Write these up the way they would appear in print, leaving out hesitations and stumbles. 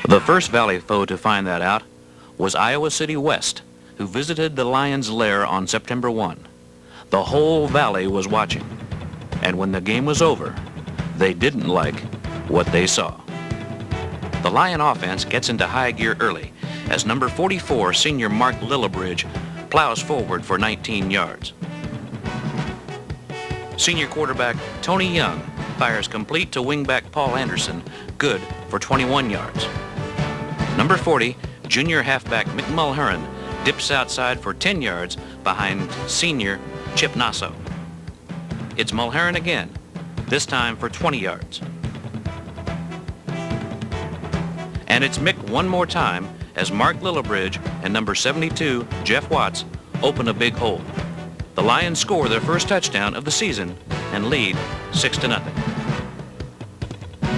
The first Valley foe to find that out was Iowa City West, who visited the Lions' lair on September 1. The whole valley was watching, and when the game was over, they didn't like what they saw. The Lion offense gets into high gear early as number 44 senior Mark Lillibridge plows forward for 19 yards. Senior quarterback Tony Young fires complete to wingback Paul Anderson, good for 21 yards. Number 40, junior halfback Mick Mulhern dips outside for 10 yards behind senior Chip Nasso. It's Mulhern again, this time for 20 yards. And it's Mick one more time as Mark Lillibridge and number 72, Jeff Watts, open a big hole. The Lions score their first touchdown of the season and lead 6-0.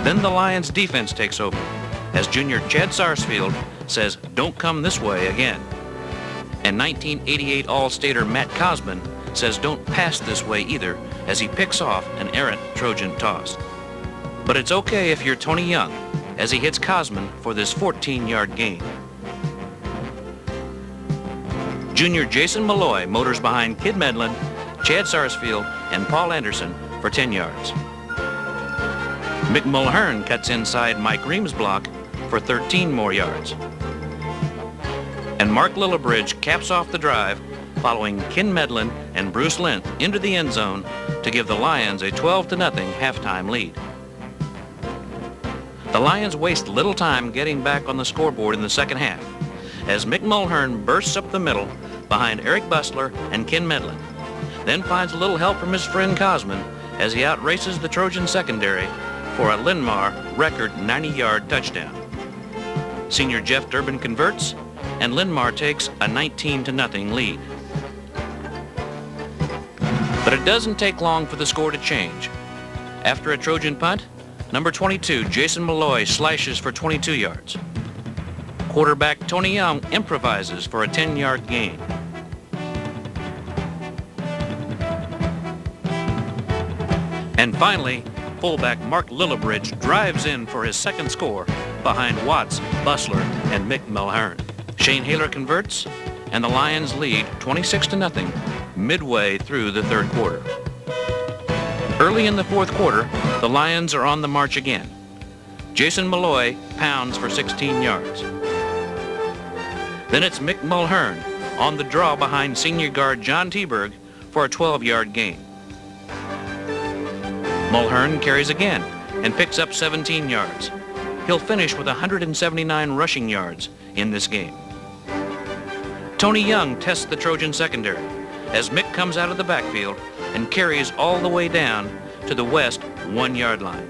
Then the Lions defense takes over as junior Chad Sarsfield says, "Don't come this way again." And 1988 All-Stater Matt Cosman says, "Don't pass this way either," as he picks off an errant Trojan toss. But it's okay if you're Tony Young, as he hits Cosman for this 14-yard gain. Junior Jason Malloy motors behind Kid Medlin, Chad Sarsfield, and Paul Anderson for 10 yards. Mick Mulhern cuts inside Mike Ream's block for 13 more yards. And Mark Lillibridge caps off the drive, following Ken Medlin and Bruce Lent into the end zone to give the Lions a 12-0 halftime lead. The Lions waste little time getting back on the scoreboard in the second half, as Mick Mulhern bursts up the middle behind Eric Bustler and Ken Medlin, then finds a little help from his friend Cosman as he outraces the Trojan secondary for a Linmar record 90-yard touchdown. Senior Jeff Durbin converts, and Linmar takes a 19-0 lead. But it doesn't take long for the score to change. After a Trojan punt, number 22, Jason Malloy, slashes for 22 yards. Quarterback Tony Young improvises for a 10-yard gain. And finally, fullback Mark Lillibridge drives in for his second score behind Watts, Bustler, and Mick Mulhern. Shane Haler converts, and the Lions lead 26-0 midway through the third quarter. Early in the fourth quarter, the Lions are on the march again. Jason Malloy pounds for 16 yards. Then it's Mick Mulhern on the draw behind senior guard John Teberg for a 12-yard gain. Mulhern carries again and picks up 17 yards. He'll finish with 179 rushing yards in this game. Tony Young tests the Trojan secondary as Mick comes out of the backfield and carries all the way down to the west 1-yard line.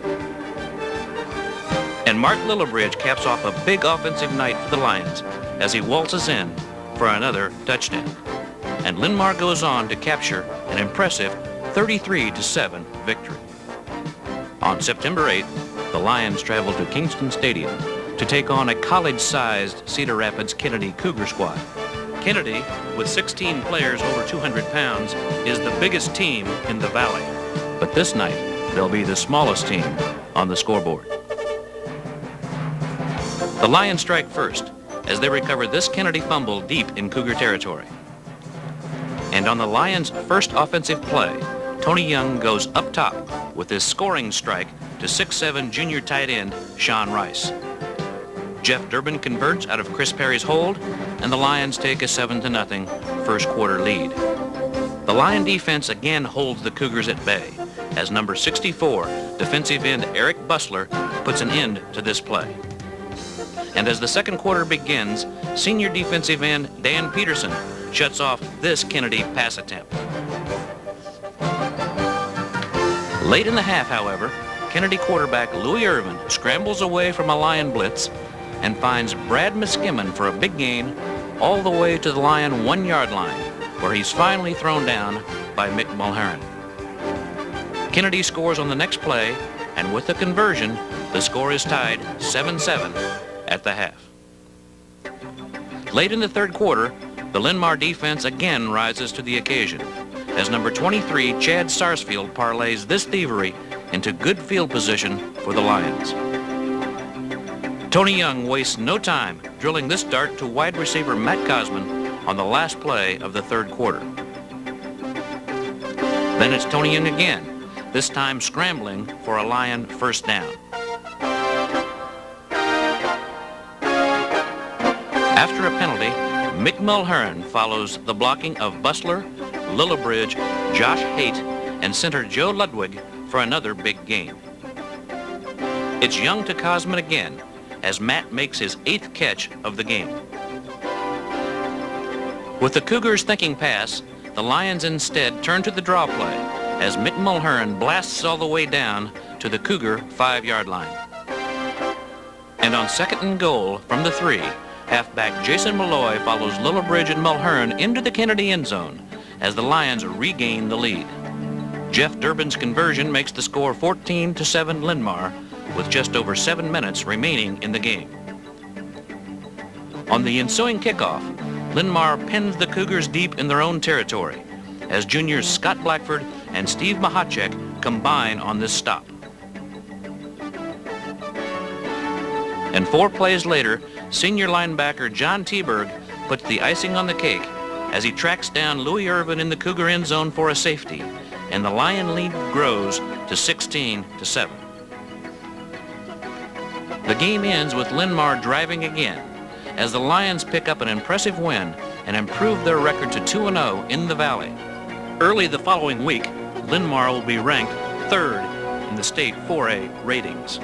And Mark Lillibridge caps off a big offensive night for the Lions as he waltzes in for another touchdown. And Linmar goes on to capture an impressive 33-7 victory. On September 8th, the Lions traveled to Kingston Stadium to take on a college-sized Cedar Rapids Kennedy Cougar squad. Kennedy, with 16 players over 200 pounds, is the biggest team in the valley. But this night, they'll be the smallest team on the scoreboard. The Lions strike first as they recover this Kennedy fumble deep in Cougar territory. And on the Lions' first offensive play, Tony Young goes up top with his scoring strike to 6'7" junior tight end Sean Rice. Jeff Durbin converts out of Chris Perry's hold, and the Lions take a 7-0 first quarter lead. The Lion defense again holds the Cougars at bay as number 64, defensive end Eric Bustler, puts an end to this play. And as the second quarter begins, senior defensive end Dan Peterson shuts off this Kennedy pass attempt. Late in the half, however, Kennedy quarterback Louis Irvin scrambles away from a Lion blitz and finds Brad Miskimmon for a big gain all the way to the Lion 1-yard line, where he's finally thrown down by Mick Mulhern. Kennedy scores on the next play, and with the conversion, the score is tied 7-7 at the half. Late in the third quarter, The Linn-Mar defense again rises to the occasion as number 23, Chad Sarsfield, parlays this thievery into good field position for the Lions. Tony Young wastes no time drilling this dart to wide receiver Matt Cosman on the last play of the third quarter. Then it's Tony Young again, this time scrambling for a Lion first down. After a penalty, Mick Mulhern follows the blocking of Bustler, Lillibridge, Josh Haight, and center Joe Ludwig for another big gain. It's Young to Cosman again as Matt makes his 8th catch of the game. With the Cougars thinking pass, the Lions instead turn to the draw play as Mick Mulhern blasts all the way down to the Cougar 5-yard line. And on 2nd and goal from the 3, halfback Jason Malloy follows Lillibridge and Mulhern into the Kennedy end zone as the Lions regain the lead. Jeff Durbin's conversion makes the score 14-7 Linn-Mar with just over 7 minutes remaining in the game. On the ensuing kickoff, Linn-Mar pins the Cougars deep in their own territory as juniors Scott Blackford and Steve Mahacek combine on this stop. And 4 plays later, senior linebacker John Teberg puts the icing on the cake as he tracks down Louis Irvin in the Cougar end zone for a safety, and the Lion lead grows to 16-7. The game ends with Linn-Mar driving again as the Lions pick up an impressive win and improve their record to 2-0 in the Valley. Early the following week, Linn-Mar will be ranked 3rd in the state 4A ratings.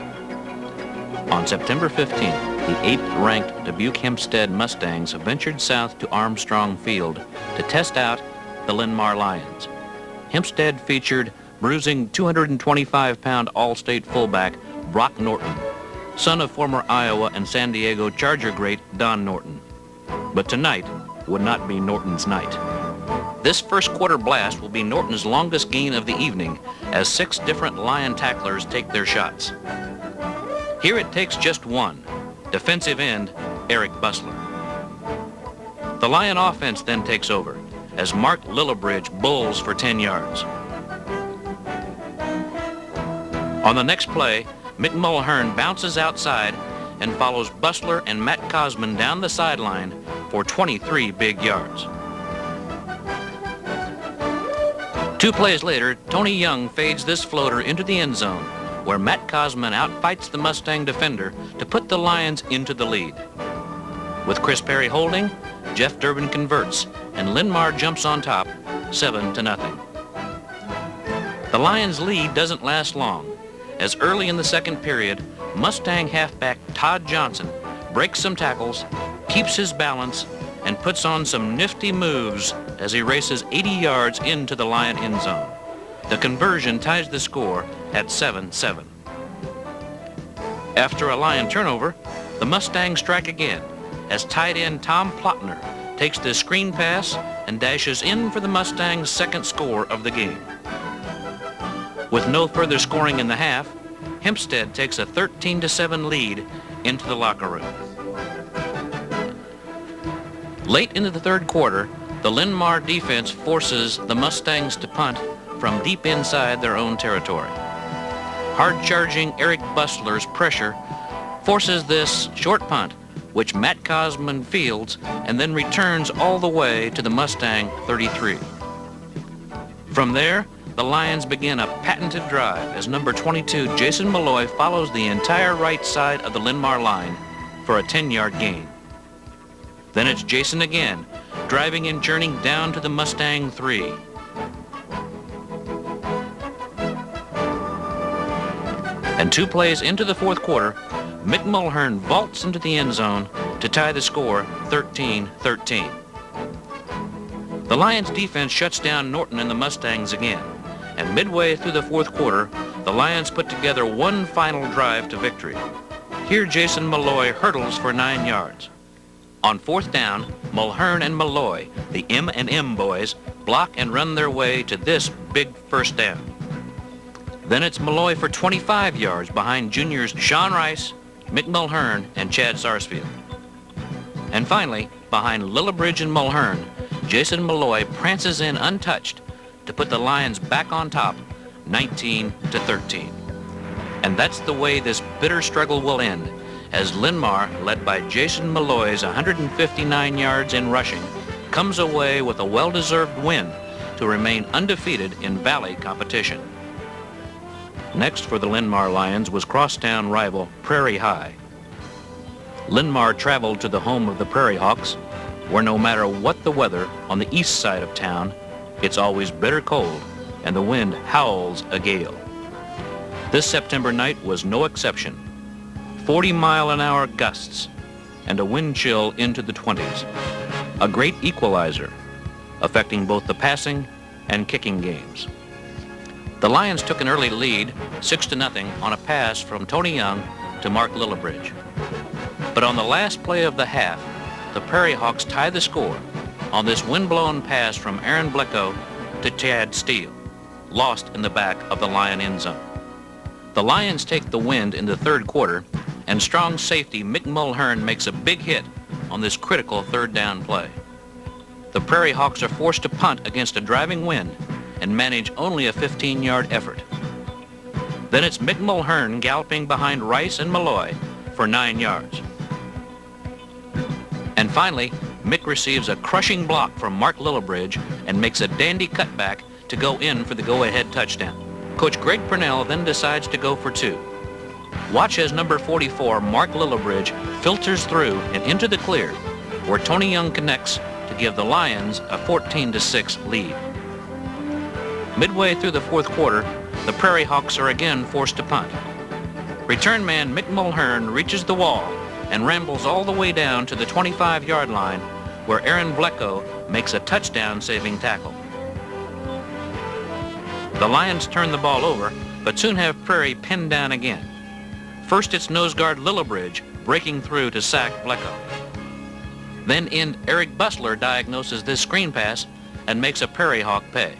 On September 15th, the 8th-ranked Dubuque Hempstead Mustangs ventured south to Armstrong Field to test out the Linn-Mar Lions. Hempstead featured bruising 225-pound All-State fullback Brock Norton, son of former Iowa and San Diego Charger great Don Norton. But tonight would not be Norton's night. This first quarter blast will be Norton's longest gain of the evening as 6 different Lion tacklers take their shots. Here it takes just one, defensive end Eric Bustler. The Lion offense then takes over as Mark Lillibridge bulls for 10 yards. On the next play, Mick Mulhern bounces outside and follows Bustler and Matt Cosman down the sideline for 23 big yards. 2 plays later, Tony Young fades this floater into the end zone where Matt Cosman outfights the Mustang defender to put the Lions into the lead. With Chris Perry holding, Jeff Durbin converts, and Linn-Mar jumps on top, 7-0. The Lions' lead doesn't last long, as early in the second period, Mustang halfback Todd Johnson breaks some tackles, keeps his balance, and puts on some nifty moves as he races 80 yards into the Lion end zone. The conversion ties the score at 7-7. After a Lion turnover, the Mustangs strike again as tight end Tom Plotner takes the screen pass and dashes in for the Mustangs' second score of the game. With no further scoring in the half, Hempstead takes a 13-7 lead into the locker room. Late into the third quarter, the Linn-Mar defense forces the Mustangs to punt from deep inside their own territory. Hard-charging Eric Bustler's pressure forces this short punt, which Matt Cosman fields and then returns all the way to the Mustang 33. From there, the Lions begin a patented drive as number 22 Jason Malloy follows the entire right side of the Linn-Mar line for a 10-yard gain. Then it's Jason again, driving and journeying down to the Mustang 3. And 2 plays into the fourth quarter, Mick Mulhern vaults into the end zone to tie the score 13-13. The Lions defense shuts down Norton and the Mustangs again, and midway through the fourth quarter, the Lions put together one final drive to victory. Here Jason Malloy hurdles for 9 yards. On 4th down, Mulhern and Malloy, the M&M boys, block and run their way to this big first down. Then it's Malloy for 25 yards behind juniors Sean Rice, Mick Mulhern, and Chad Sarsfield. And finally, behind Lillibridge and Mulhern, Jason Malloy prances in untouched to put the Lions back on top, 19-13. And that's the way this bitter struggle will end, as Linmar, led by Jason Malloy's 159 yards in rushing, comes away with a well-deserved win to remain undefeated in Valley competition. Next for the Linmar Lions was crosstown rival Prairie High. Linmar traveled to the home of the Prairie Hawks, where no matter what the weather on the east side of town, it's always bitter cold and the wind howls a gale. This September night was no exception. 40-mile-an-hour gusts and a wind chill into the 20s. A great equalizer, affecting both the passing and kicking games. The Lions took an early lead, 6-0, on a pass from Tony Young to Mark Lillibridge. But on the last play of the half, the Prairie Hawks tied the score on this wind-blown pass from Aaron Blecko to Chad Steele, lost in the back of the Lion end zone. The Lions take the wind in the third quarter, and strong safety Mick Mulhern makes a big hit on this critical third down play. The Prairie Hawks are forced to punt against a driving wind and manage only a 15-yard effort. Then it's Mick Mulhern galloping behind Rice and Malloy for 9 yards. And finally, Mick receives a crushing block from Mark Lillibridge and makes a dandy cutback to go in for the go-ahead touchdown. Coach Greg Purnell then decides to go for two. Watch as number 44, Mark Lillibridge, filters through and into the clear, where Tony Young connects to give the Lions a 14-6 lead. Midway through the fourth quarter, the Prairie Hawks are again forced to punt. Return man Mick Mulhern reaches the wall and rambles all the way down to the 25-yard line, where Aaron Blecko makes a touchdown-saving tackle. The Lions turn the ball over, but soon have Prairie pinned down again. First, it's nose guard Lillibridge breaking through to sack Blecko. Then end Eric Bustler diagnoses this screen pass and makes a Prairie Hawk pay.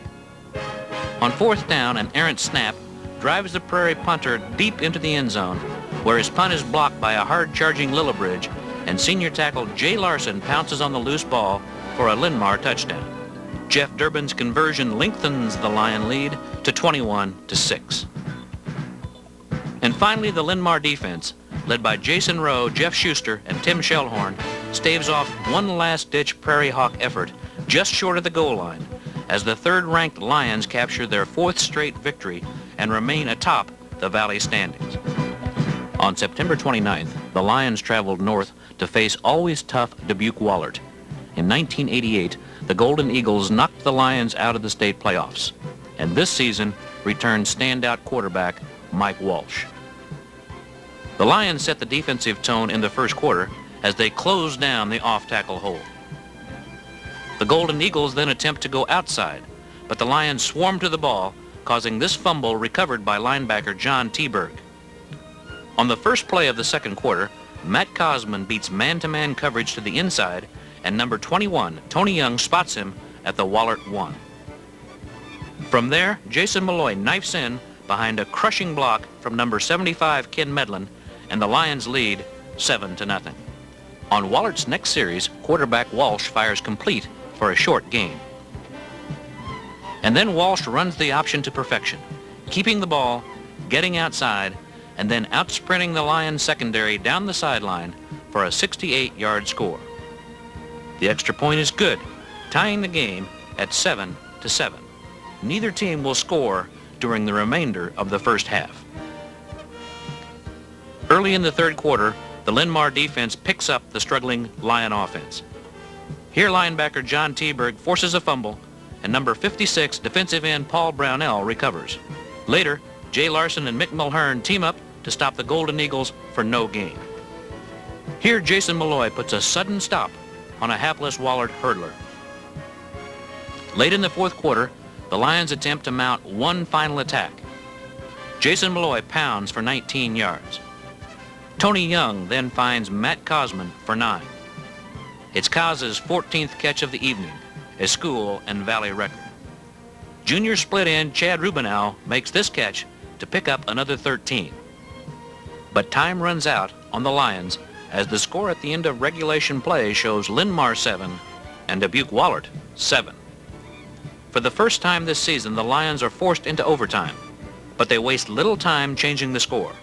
On fourth down, an errant snap drives the Prairie punter deep into the end zone, where his punt is blocked by a hard-charging Lillibridge, and senior tackle Jay Larson pounces on the loose ball for a Linmar touchdown. Jeff Durbin's conversion lengthens the Lion lead to 21-6. And finally, the Linmar defense, led by Jason Rowe, Jeff Schuster, and Tim Shellhorn, staves off one last-ditch Prairie Hawk effort just short of the goal line, as the third-ranked Lions capture their fourth straight victory and remain atop the Valley standings. On September 29th, the Lions traveled north to face always tough Dubuque Wahlert. In 1988, the Golden Eagles knocked the Lions out of the state playoffs, and this season returned standout quarterback Mike Walsh. The Lions set the defensive tone in the first quarter as they closed down the off-tackle hole. The Golden Eagles then attempt to go outside, but the Lions swarm to the ball, causing this fumble recovered by linebacker John Teberg. On the first play of the second quarter, Matt Cosman beats man-to-man coverage to the inside, and number 21, Tony Young, spots him at the Wahlert 1. From there, Jason Malloy knifes in behind a crushing block from number 75, Ken Medlin, and the Lions lead 7-0. On Wallert's next series, quarterback Walsh fires complete for a short gain. And then Walsh runs the option to perfection, keeping the ball, getting outside, and then out-sprinting the Lions secondary down the sideline for a 68-yard score. The extra point is good, tying the game at 7-7. Neither team will score during the remainder of the first half. Early in the third quarter, the Linmar defense picks up the struggling Lion offense. Here linebacker John Teberg forces a fumble, and number 56 defensive end Paul Brownell recovers. Later, Jay Larson and Mick Mulhern team up to stop the Golden Eagles for no gain. Here Jason Malloy puts a sudden stop on a hapless Wahlert hurdler. Late in the fourth quarter, the Lions attempt to mount one final attack. Jason Malloy pounds for 19 yards. Tony Young then finds Matt Cosman for 9. It's Cos's 14th catch of the evening, a school and valley record. Junior split end Chad Rubinow makes this catch to pick up another 13. But time runs out on the Lions as the score at the end of regulation play shows Linn-Mar 7 and Dubuque-Wahlert 7. For the first time this season, the Lions are forced into overtime, but they waste little time changing the score,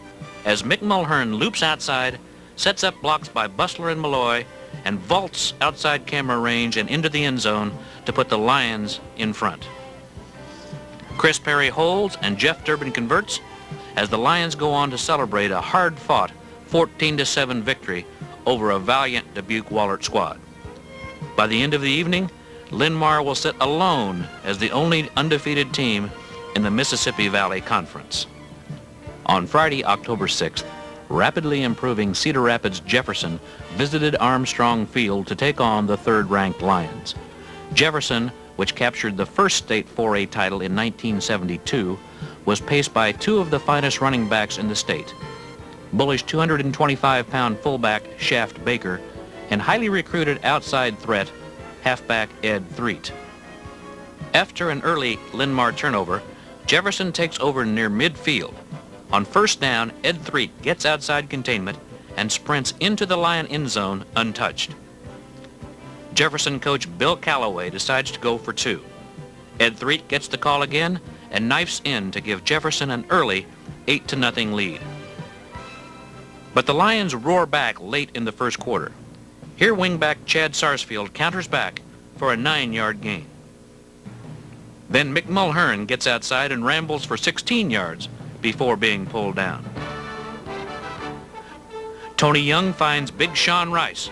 as Mick Mulhern loops outside, sets up blocks by Bustler and Malloy, and vaults outside camera range and into the end zone to put the Lions in front. Chris Perry holds and Jeff Durbin converts as the Lions go on to celebrate a hard-fought 14-7 victory over a valiant Dubuque-Wahlert squad. By the end of the evening, Linn-Mar will sit alone as the only undefeated team in the Mississippi Valley Conference. On Friday, October 6th, rapidly improving Cedar Rapids Jefferson visited Armstrong Field to take on the third-ranked Lions. Jefferson, which captured the first state 4A title in 1972, was paced by two of the finest running backs in the state, bullish 225-pound fullback Shaft Baker and highly recruited outside threat halfback Ed Threet. After an early Linn-Mar turnover, Jefferson takes over near midfield. On first down, Ed Threet gets outside containment and sprints into the Lion end zone untouched. Jefferson coach Bill Calloway decides to go for two. Ed Threet gets the call again and knifes in to give Jefferson an early 8-0 lead. But the Lions roar back late in the first quarter. Here wingback Chad Sarsfield counters back for a 9-yard gain. Then Mick Mulhern gets outside and rambles for 16 yards before being pulled down. Tony Young finds big Sean Rice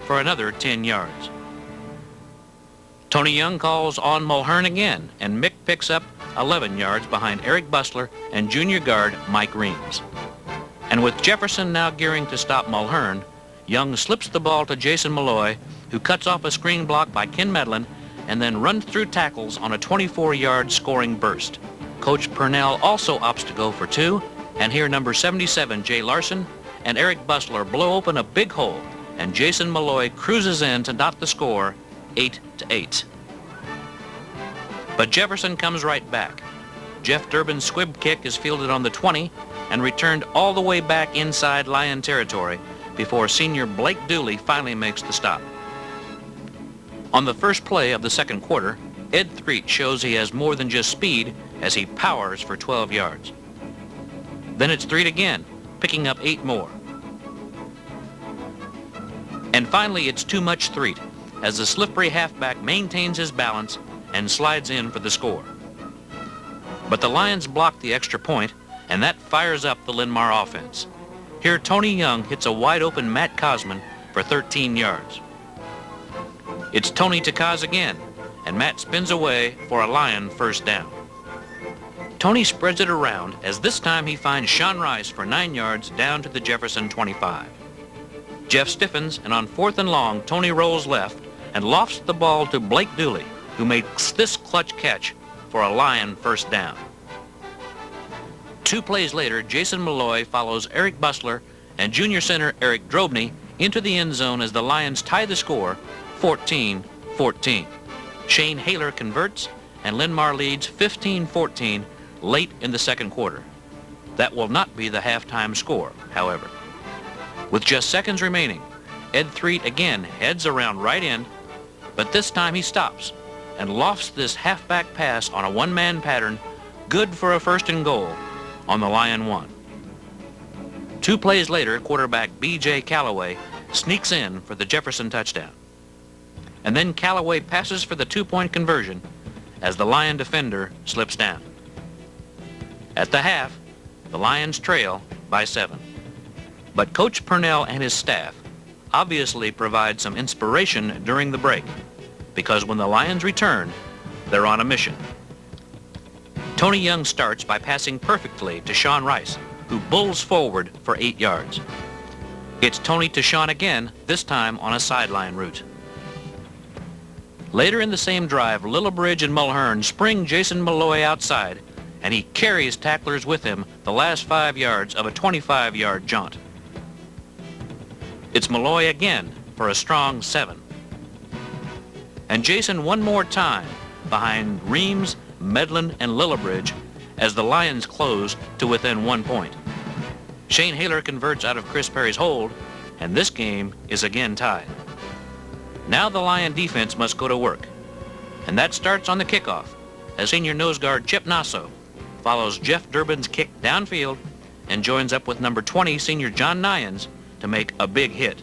for another 10 yards. Tony Young calls on Mulhern again, and Mick picks up 11 yards behind Eric Bustler and junior guard Mike Reams. And with Jefferson now gearing to stop Mulhern, Young slips the ball to Jason Malloy, who cuts off a screen block by Ken Medlin and then runs through tackles on a 24-yard scoring burst. Coach Purnell also opts to go for two, and here number 77, Jay Larson, and Eric Bustler blow open a big hole, and Jason Malloy cruises in to dot the score 8-8. But Jefferson comes right back. Jeff Durbin's squib kick is fielded on the 20 and returned all the way back inside Lion territory before senior Blake Dooley finally makes the stop. On the first play of the second quarter, Ed Threet shows he has more than just speed as he powers for 12 yards. Then it's Threet again, picking up 8 more. And finally, it's too much Threet as the slippery halfback maintains his balance and slides in for the score. But the Lions block the extra point, and that fires up the Linn-Mar offense. Here, Tony Young hits a wide-open Matt Cosman for 13 yards. It's Tony to Cos again, and Matt spins away for a Lion first down. Tony spreads it around as this time he finds Sean Rice for 9 yards down to the Jefferson 25. Jeff stiffens, and on 4th and long, Tony rolls left and lofts the ball to Blake Dooley, who makes this clutch catch for a Lion first down. 2 plays later, Jason Malloy follows Eric Bustler and junior center Eric Drobny into the end zone as the Lions tie the score 14-14. Shane Haler converts, and Linn-Mar leads 15-14 late in the second quarter. That will not be the halftime score, however. With just seconds remaining, Ed Threet again heads around right end, but this time he stops and lofts this halfback pass on a one-man pattern, good for a first and goal on the Lion 1. 2 plays later, quarterback B.J. Calloway sneaks in for the Jefferson touchdown. And then Calloway passes for the 2-point conversion as the Lion defender slips down. At the half, the Lions trail by 7. But Coach Purnell and his staff obviously provide some inspiration during the break, because when the Lions return, they're on a mission. Tony Young starts by passing perfectly to Sean Rice, who bulls forward for 8 yards. It's Tony to Sean again, this time on a sideline route. Later in the same drive, Lillibridge and Mulhern spring Jason Malloy outside, and he carries tacklers with him the last 5 yards of a 25-yard jaunt. It's Malloy again for a strong 7. And Jason one more time behind Reams, Medlin, and Lillibridge as the Lions close to within 1 point. Shane Haler converts out of Chris Perry's hold, and this game is again tied. Now the Lion defense must go to work, and that starts on the kickoff as senior nose guard Chip Nasso follows Jeff Durbin's kick downfield and joins up with number 20 senior John Nyans to make a big hit.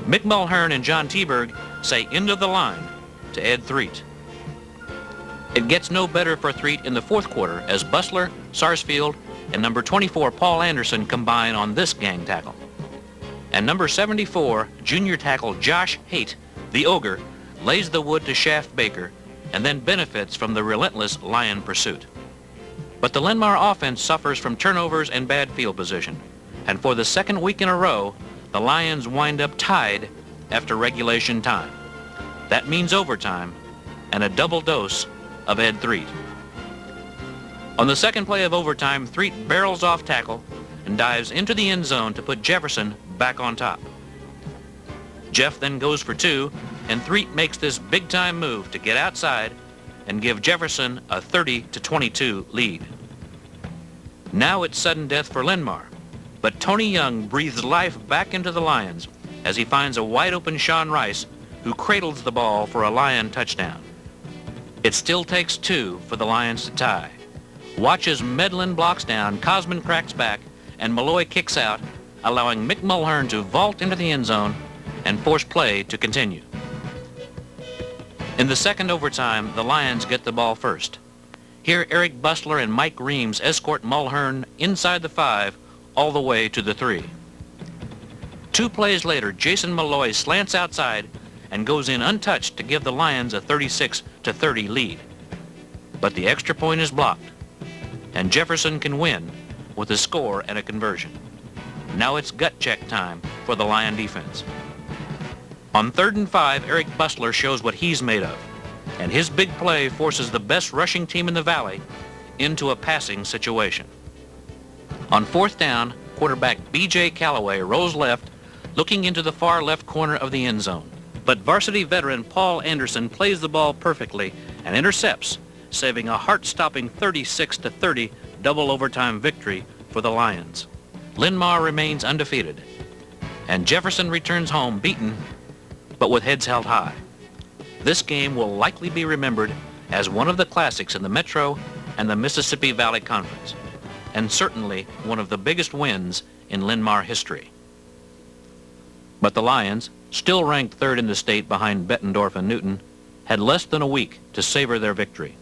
Mick Mulhern and John Teberg say end of the line to Ed Threet. It gets no better for Threet in the fourth quarter as Bustler, Sarsfield, and number 24 Paul Anderson combine on this gang tackle. And number 74 junior tackle Josh Haight, the Ogre, lays the wood to Shaft Baker and then benefits from the relentless Lion pursuit. But the Linn-Mar offense suffers from turnovers and bad field position, and for the second week in a row, the Lions wind up tied after regulation time. That means overtime and a double dose of Ed Threet. On the second play of overtime, Threet barrels off tackle and dives into the end zone to put Jefferson back on top. Jeff then goes for two, and Threet makes this big-time move to get outside and give Jefferson a 30-22 lead. Now it's sudden death for Linn-Mar, but Tony Young breathes life back into the Lions as he finds a wide-open Sean Rice who cradles the ball for a Lion touchdown. It still takes two for the Lions to tie. Watch as Medlin blocks down, Cosman cracks back, and Malloy kicks out, allowing Mick Mulhern to vault into the end zone and force play to continue. In the second overtime, the Lions get the ball first. Here, Eric Bustler and Mike Reams escort Mulhern inside the 5 all the way to the 3. 2 plays later, Jason Malloy slants outside and goes in untouched to give the Lions a 36-30 lead. But the extra point is blocked, and Jefferson can win with a score and a conversion. Now it's gut check time for the Lion defense. On 3rd and 5, Eric Bustler shows what he's made of, and his big play forces the best rushing team in the Valley into a passing situation. On 4th down, quarterback B.J. Callaway rolls left, looking into the far left corner of the end zone. But varsity veteran Paul Anderson plays the ball perfectly and intercepts, saving a heart-stopping 36-30 double overtime victory for the Lions. Linn-Mar remains undefeated, and Jefferson returns home beaten, but with heads held high. This game will likely be remembered as one of the classics in the Metro and the Mississippi Valley Conference, and certainly one of the biggest wins in Linn-Mar history. But the Lions, still ranked 3rd in the state behind Bettendorf and Newton, had less than a week to savor their victory.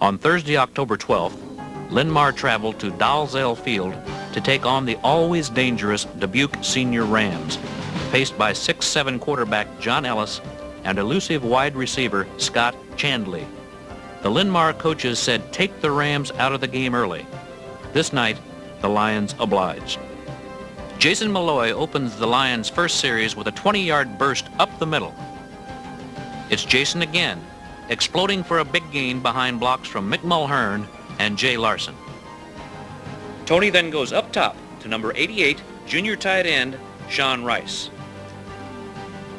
On Thursday, October 12th, Linn-Mar traveled to Dalzell Field to take on the always dangerous Dubuque Senior Rams, faced by 6'7" quarterback John Ellis and elusive wide receiver Scott Chandley. The Linn-Mar coaches said take the Rams out of the game early. This night, the Lions obliged. Jason Malloy opens the Lions' first series with a 20-yard burst up the middle. It's Jason again, exploding for a big gain behind blocks from Mick Mulhern and Jay Larson. Tony then goes up top to number 88, junior tight end Sean Rice.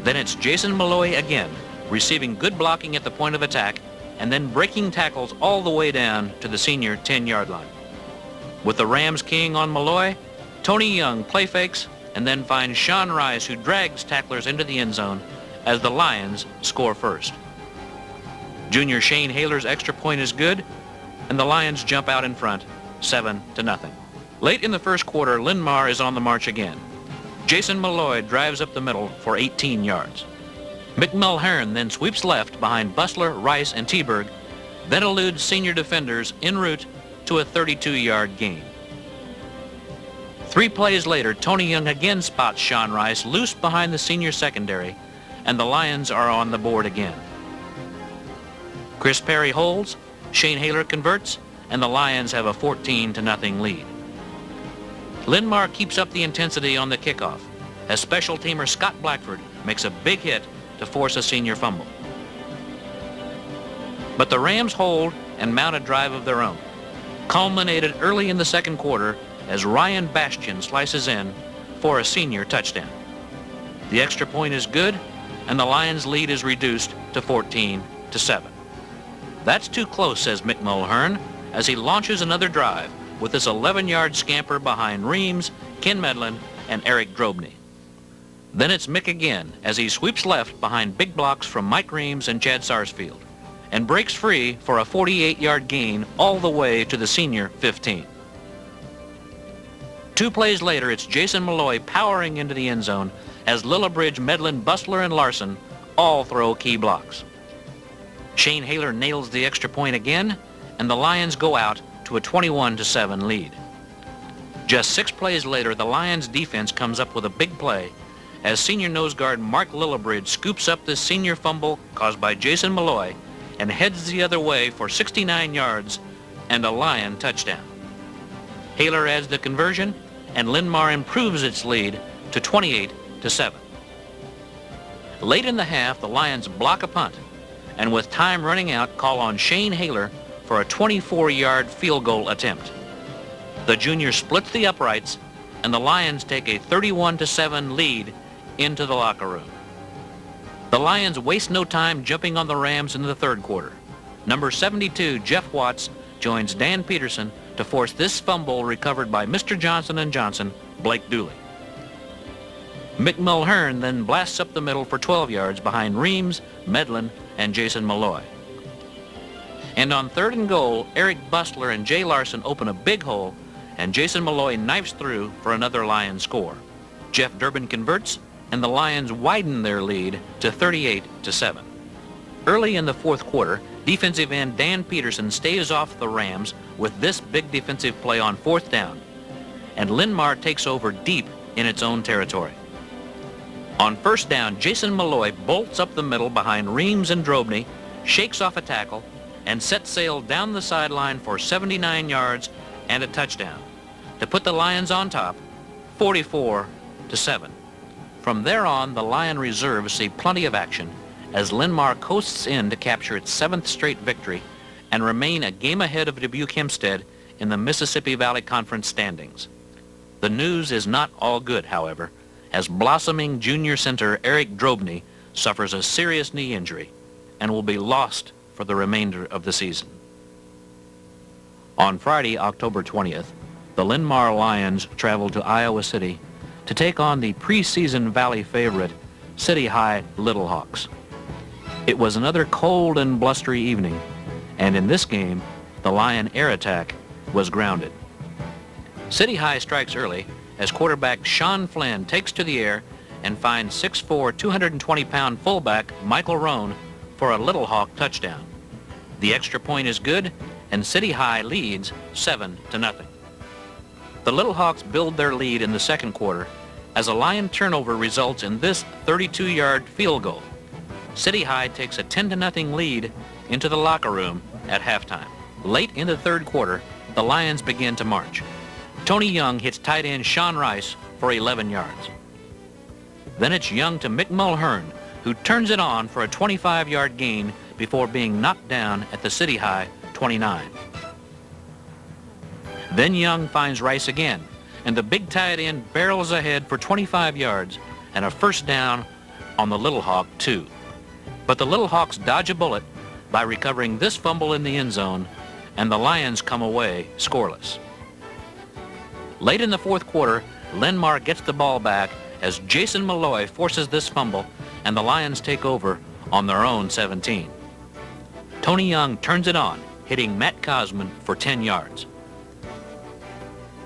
Then it's Jason Malloy again, receiving good blocking at the point of attack and then breaking tackles all the way down to the senior 10-yard line. With the Rams keying on Malloy, Tony Young play fakes and then finds Sean Rice, who drags tacklers into the end zone as the Lions score first. Junior Shane Haler's extra point is good, and the Lions jump out in front, 7-0. Late in the first quarter, Linn-Mar is on the march again. Jason Malloy drives up the middle for 18 yards. Mick Mulhern then sweeps left behind Bustler, Rice, and Teberg, then eludes senior defenders en route to a 32-yard gain. 3 plays later, Tony Young again spots Sean Rice loose behind the senior secondary, and the Lions are on the board again. Chris Perry holds, Shane Haler converts, and the Lions have a 14-0 lead. Linn-Mar keeps up the intensity on the kickoff as special teamer Scott Blackford makes a big hit to force a senior fumble. But the Rams hold and mount a drive of their own, culminated early in the second quarter as Ryan Bastian slices in for a senior touchdown. The extra point is good, and the Lions' lead is reduced to 14-7. That's too close, says Mick Mulhern, as he launches another drive with this 11-yard scamper behind Reams, Ken Medlin, and Eric Drobny. Then it's Mick again as he sweeps left behind big blocks from Mike Reams and Chad Sarsfield and breaks free for a 48-yard gain all the way to the senior 15. 2 plays later, it's Jason Malloy powering into the end zone as Lillibridge, Medlin, Bustler, and Larson all throw key blocks. Shane Haler nails the extra point again, and the Lions go out to a 21-7 lead. Just 6 plays later, the Lions defense comes up with a big play as senior nose guard Mark Lillibridge scoops up this senior fumble caused by Jason Malloy and heads the other way for 69 yards and a Lion touchdown. Haler adds the conversion, and Linn-Mar improves its lead to 28-7. Late in the half, the Lions block a punt, and with time running out, call on Shane Haler for a 24-yard field goal attempt. The junior splits the uprights, and the Lions take a 31-7 lead into the locker room. The Lions waste no time jumping on the Rams in the third quarter. Number 72, Jeff Watts, joins Dan Peterson to force this fumble recovered by Mr. Johnson & Johnson, Blake Dooley. Mick Mulhern then blasts up the middle for 12 yards behind Reams, Medlin, and Jason Malloy. And on 3rd and goal, Eric Bustler and Jay Larson open a big hole, and Jason Malloy knifes through for another Lions score. Jeff Durbin converts, and the Lions widen their lead to 38-7. Early in the fourth quarter, defensive end Dan Peterson stays off the Rams with this big defensive play on 4th down, and Linn-Mar takes over deep in its own territory. On 1st down, Jason Malloy bolts up the middle behind Reams and Drobny, shakes off a tackle, and sets sail down the sideline for 79 yards and a touchdown to put the Lions on top, 44-7. From there on, the Lion reserves see plenty of action as Linn-Mar coasts in to capture its 7th straight victory and remain a game ahead of Dubuque Hempstead in the Mississippi Valley Conference standings. The news is not all good, however, as blossoming junior center Eric Drobny suffers a serious knee injury and will be lost for the remainder of the season. On Friday, October 20th, the Linn-Mar Lions traveled to Iowa City to take on the preseason Valley favorite, City High Little Hawks. It was another cold and blustery evening, and in this game, the Lion air attack was grounded. City High strikes early as quarterback Sean Flynn takes to the air and finds 6'4", 220-pound fullback Michael Roan for a Little Hawk touchdown. The extra point is good, and City High leads 7-0. The Little Hawks build their lead in the second quarter as a Lion turnover results in this 32-yard field goal. City High takes a 10-0 lead into the locker room at halftime. Late in the third quarter, the Lions begin to march. Tony Young hits tight end Sean Rice for 11 yards. Then it's Young to Mick Mulhern, who turns it on for a 25-yard gain before being knocked down at the City High 29. Then Young finds Rice again, and the big tight end barrels ahead for 25 yards and a first down on the Little Hawk 2. But the Little Hawks dodge a bullet by recovering this fumble in the end zone, and the Lions come away scoreless. Late in the fourth quarter, Linn-Mar gets the ball back as Jason Malloy forces this fumble, and the Lions take over on their own 17. Tony Young turns it on, hitting Matt Cosman for 10 yards.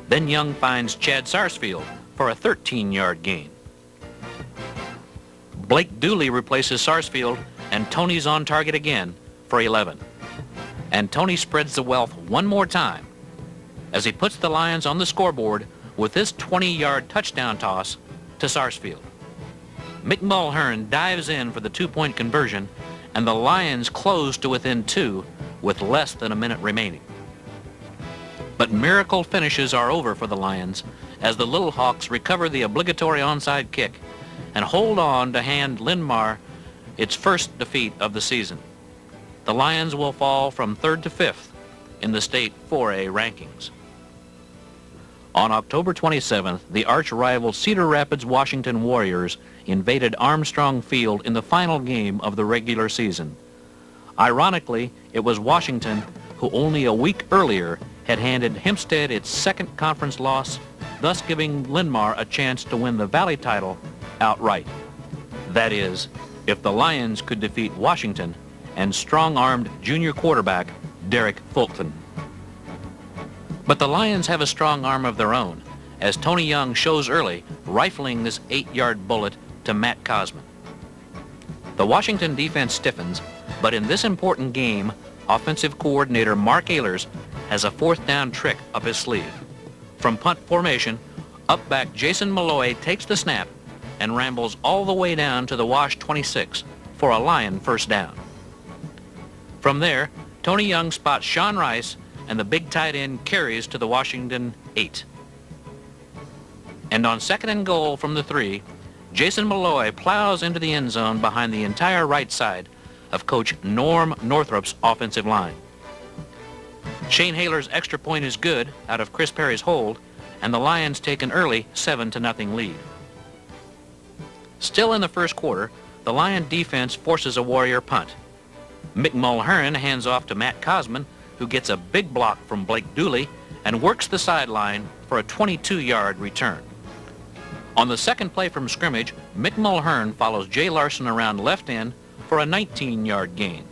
Then Young finds Chad Sarsfield for a 13-yard gain. Blake Dooley replaces Sarsfield, and Tony's on target again for 11. And Tony spreads the wealth one more time as he puts the Lions on the scoreboard with this 20-yard touchdown toss to Sarsfield. Mick Mulhern dives in for the 2-point conversion, and the Lions close to within 2 with less than a minute remaining. But miracle finishes are over for the Lions as the Little Hawks recover the obligatory onside kick and hold on to hand Linn-Mar its first defeat of the season. The Lions will fall from 3rd to 5th in the state 4A rankings. On October 27th, the arch-rival Cedar Rapids Washington Warriors invaded Armstrong Field in the final game of the regular season. Ironically, it was Washington who only a week earlier had handed Hempstead its second conference loss thus giving Linn-Mar a chance to win the Valley title outright. That is, if the Lions could defeat Washington and strong-armed junior quarterback Derek Fulton. But the Lions have a strong arm of their own, as Tony Young shows early, rifling this 8-yard bullet to Matt Cosman. The Washington defense stiffens, but in this important game, offensive coordinator Mark Ehlers has a fourth down trick up his sleeve. From punt formation, up back Jason Malloy takes the snap and rambles all the way down to the Wash 26 for a Lion first down. From there, Tony Young spots Sean Rice, and the big tight end carries to the Washington 8. And on 2nd and goal from the 3, Jason Malloy plows into the end zone behind the entire right side of Coach Norm Northrop's offensive line. Shane Haler's extra point is good out of Chris Perry's hold, and the Lions take an early 7-0 lead. Still in the first quarter, the Lion defense forces a Warrior punt. Mick Mulhern hands off to Matt Cosman, who gets a big block from Blake Dooley and works the sideline for a 22-yard return. On the second play from scrimmage, Mick Mulhern follows Jay Larson around left end for a 19-yard gain.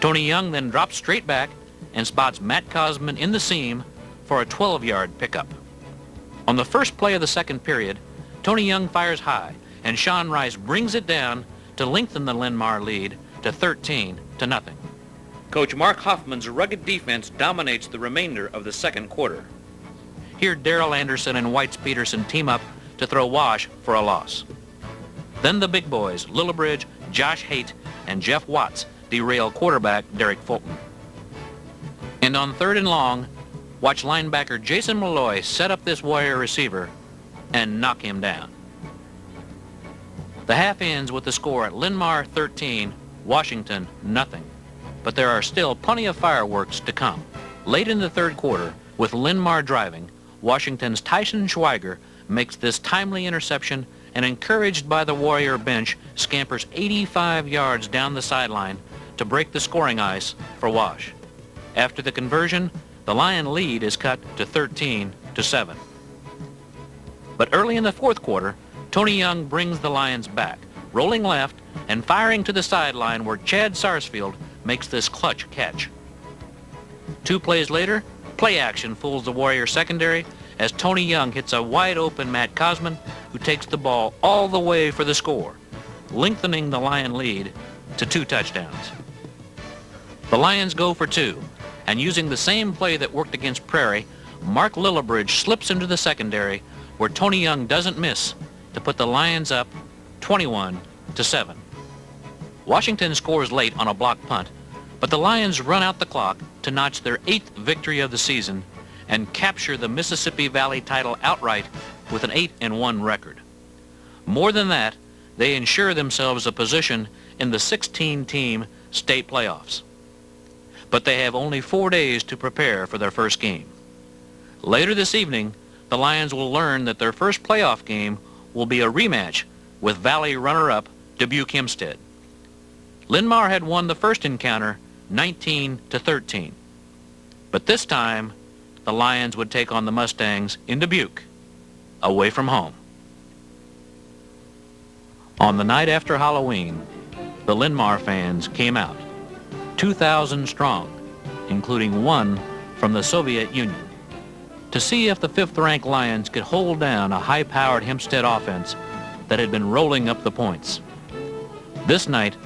Tony Young then drops straight back and spots Matt Cosman in the seam for a 12-yard pickup. On the first play of the second period, Tony Young fires high, and Sean Rice brings it down to lengthen the Linn-Mar lead to 13-0. Coach Mark Hoffman's rugged defense dominates the remainder of the second quarter. Here, Darrell Anderson and Whites Peterson team up to throw Wash for a loss. Then the big boys, Lillibridge, Josh Haight, and Jeff Watts derail quarterback Derek Fulton. And on 3rd and long, watch linebacker Jason Malloy set up this Warrior receiver and knock him down. The half ends with the score at Linn-Mar 13, Washington nothing. But there are still plenty of fireworks to come. Late in the third quarter, with Linn-Mar driving, Washington's Tyson Schweiger makes this timely interception and, encouraged by the Warrior bench, scampers 85 yards down the sideline to break the scoring ice for Wash. After the conversion, the Lion lead is cut to 13-7. But early in the fourth quarter, Tony Young brings the Lions back, rolling left and firing to the sideline where Chad Sarsfield makes this clutch catch. 2 plays later, play action fools the Warrior secondary as Tony Young hits a wide-open Matt Cosman, who takes the ball all the way for the score, lengthening the Lion lead to 2 touchdowns. The Lions go for 2, and using the same play that worked against Prairie, Mark Lillibridge slips into the secondary where Tony Young doesn't miss to put the Lions up 21-7. Washington scores late on a blocked punt, but the Lions run out the clock to notch their 8th victory of the season and capture the Mississippi Valley title outright with an 8-1 record. More than that, they ensure themselves a position in the 16-team state playoffs. But they have only 4 days to prepare for their first game. Later this evening, the Lions will learn that their first playoff game will be a rematch with Valley runner-up Dubuque Hempstead. Linn-Mar had won the first encounter 19-13. But this time, the Lions would take on the Mustangs in Dubuque, away from home. On the night after Halloween, the Linn-Mar fans came out, 2,000 strong, including 1 from the Soviet Union, to see if the 5th-ranked Lions could hold down a high-powered Hempstead offense that had been rolling up the points. This night,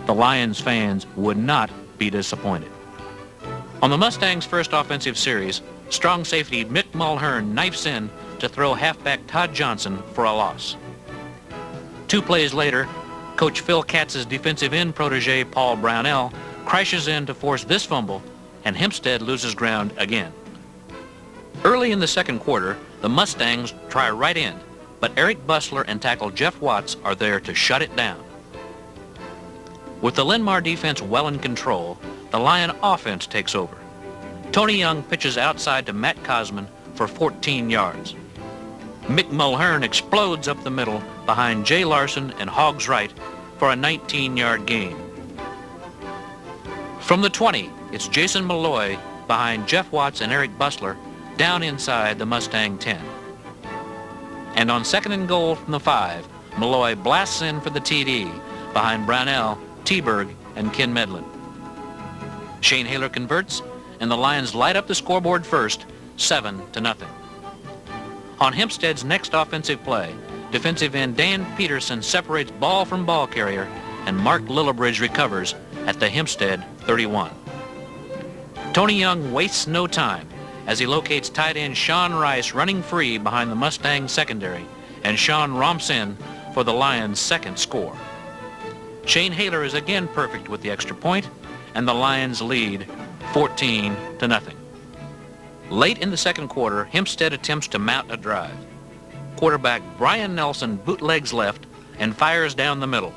the Lions fans would not be disappointed. On the Mustangs' first offensive series, strong safety Mick Mulhern knifes in to throw halfback Todd Johnson for a loss. 2 plays later, Coach Phil Katz's defensive end protege Paul Brownell crashes in to force this fumble, and Hempstead loses ground again. Early in the second quarter, the Mustangs try right in, but Eric Bustler and tackle Jeff Watts are there to shut it down. With the Linn-Mar defense well in control, the Lion offense takes over. Tony Young pitches outside to Matt Cosman for 14 yards. Mick Mulhern explodes up the middle behind Jay Larson and Hogs Wright for a 19-yard gain. From the 20, it's Jason Malloy behind Jeff Watts and Eric Bustler down inside the Mustang 10. And on 2nd and goal from the 5, Malloy blasts in for the TD behind Brownell, Teberg, and Ken Medlin. Shane Haler converts, and the Lions light up the scoreboard first, 7-0. On Hempstead's next offensive play, defensive end Dan Peterson separates ball from ball carrier, and Mark Lillibridge recovers at the Hempstead 31. Tony Young wastes no time as he locates tight end Sean Rice running free behind the Mustang secondary, and Sean romps in for the Lions' second score. Shane Haler is again perfect with the extra point, and the Lions lead 14-0. Late in the second quarter, Hempstead attempts to mount a drive. Quarterback Brian Nelson bootlegs left and fires down the middle,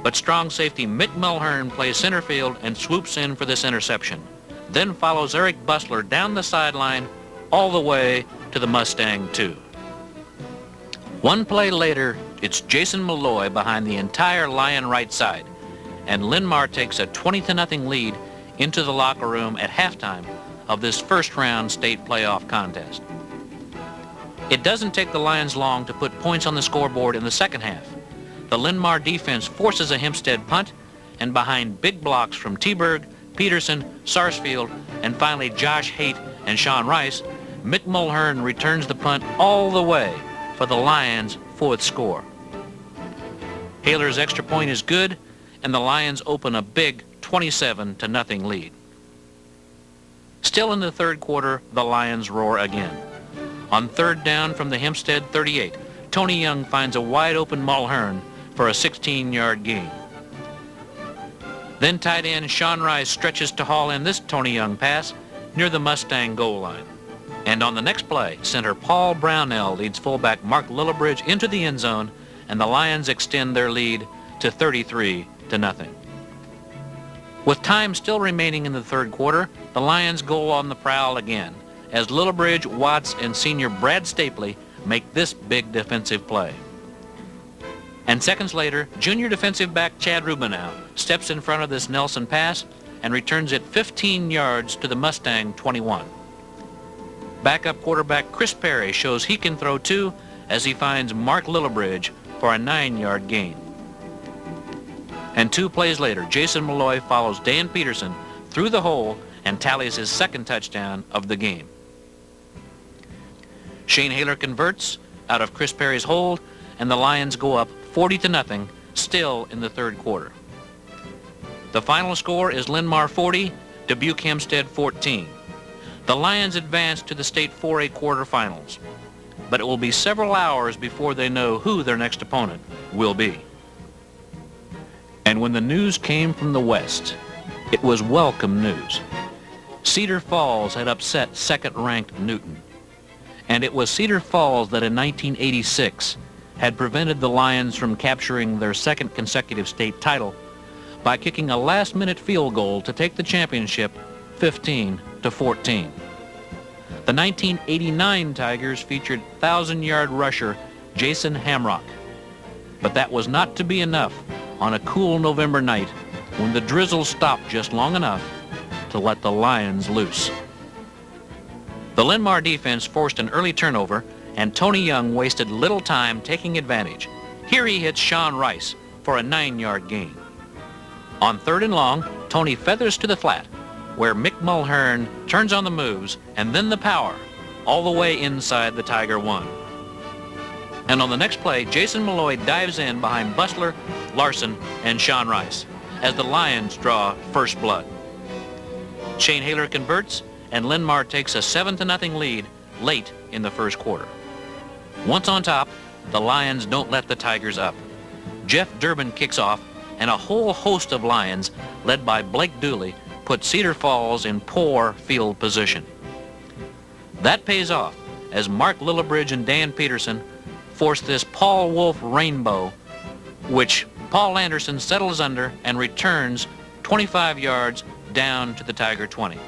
but strong safety Mick Mulhern plays center field and swoops in for this interception, then follows Eric Bustler down the sideline all the way to the Mustang 2. One play later, it's Jason Malloy behind the entire Lion right side, and Linmar takes a 20-0 lead into the locker room at halftime of this first-round state playoff contest. It doesn't take the Lions long to put points on the scoreboard in the second half. The Linmar defense forces a Hempstead punt, and behind big blocks from Teberg, Peterson, Sarsfield, and finally Josh Haight and Sean Rice, Mick Mulhern returns the punt all the way for the Lions' fourth score. Haler's extra point is good, and the Lions open a big 27-0 lead. Still in the third quarter, the Lions roar again. On third down from the Hempstead 38, Tony Young finds a wide-open Mulhern for a 16-yard gain. Then tight end Sean Rice stretches to haul in this Tony Young pass near the Mustang goal line. And on the next play, center Paul Brownell leads fullback Mark Lillibridge into the end zone, and the Lions extend their lead to 33-0. With time still remaining in the third quarter, the Lions go on the prowl again as Lillibridge, Watts, and senior Brad Stapley make this big defensive play. And seconds later, junior defensive back Chad Rubinow steps in front of this Nelson pass and returns it 15 yards to the Mustang 21. Backup quarterback Chris Perry shows he can throw too as he finds Mark Lillibridge for a 9-yard gain. And 2 plays later, Jason Malloy follows Dan Peterson through the hole and tallies his second touchdown of the game. Shane Haler converts out of Chris Perry's hold, and the Lions go up 40-0, still in the third quarter. The final score is Linmar 40, Dubuque Hempstead 14. The Lions advance to the state 4A quarterfinals, but it will be several hours before they know who their next opponent will be. And when the news came from the West, it was welcome news. Cedar Falls had upset second-ranked Newton. And it was Cedar Falls that in 1986 had prevented the Lions from capturing their second consecutive state title by kicking a last-minute field goal to take the championship 15-14. The 1989 Tigers featured 1,000-yard rusher Jason Hamrock. But that was not to be enough on a cool November night when the drizzle stopped just long enough to let the Lions loose. The Linmar defense forced an early turnover, and Tony Young wasted little time taking advantage. Here he hits Sean Rice for a 9-yard gain. On third and long, Tony feathers to the flat, where Mick Mulhern turns on the moves and then the power, all the way inside the Tiger 1. And on the next play, Jason Malloy dives in behind Bustler, Larson, and Sean Rice as the Lions draw first blood. Shane Haler converts, and Linmar takes a 7-0 lead late in the first quarter. Once on top, the Lions don't let the Tigers up. Jeff Durbin kicks off, and a whole host of Lions, led by Blake Dooley, put Cedar Falls in poor field position. That pays off as Mark Lillibridge and Dan Peterson force this Paul Wolf rainbow, which Paul Anderson settles under and returns 25 yards down to the Tiger 20.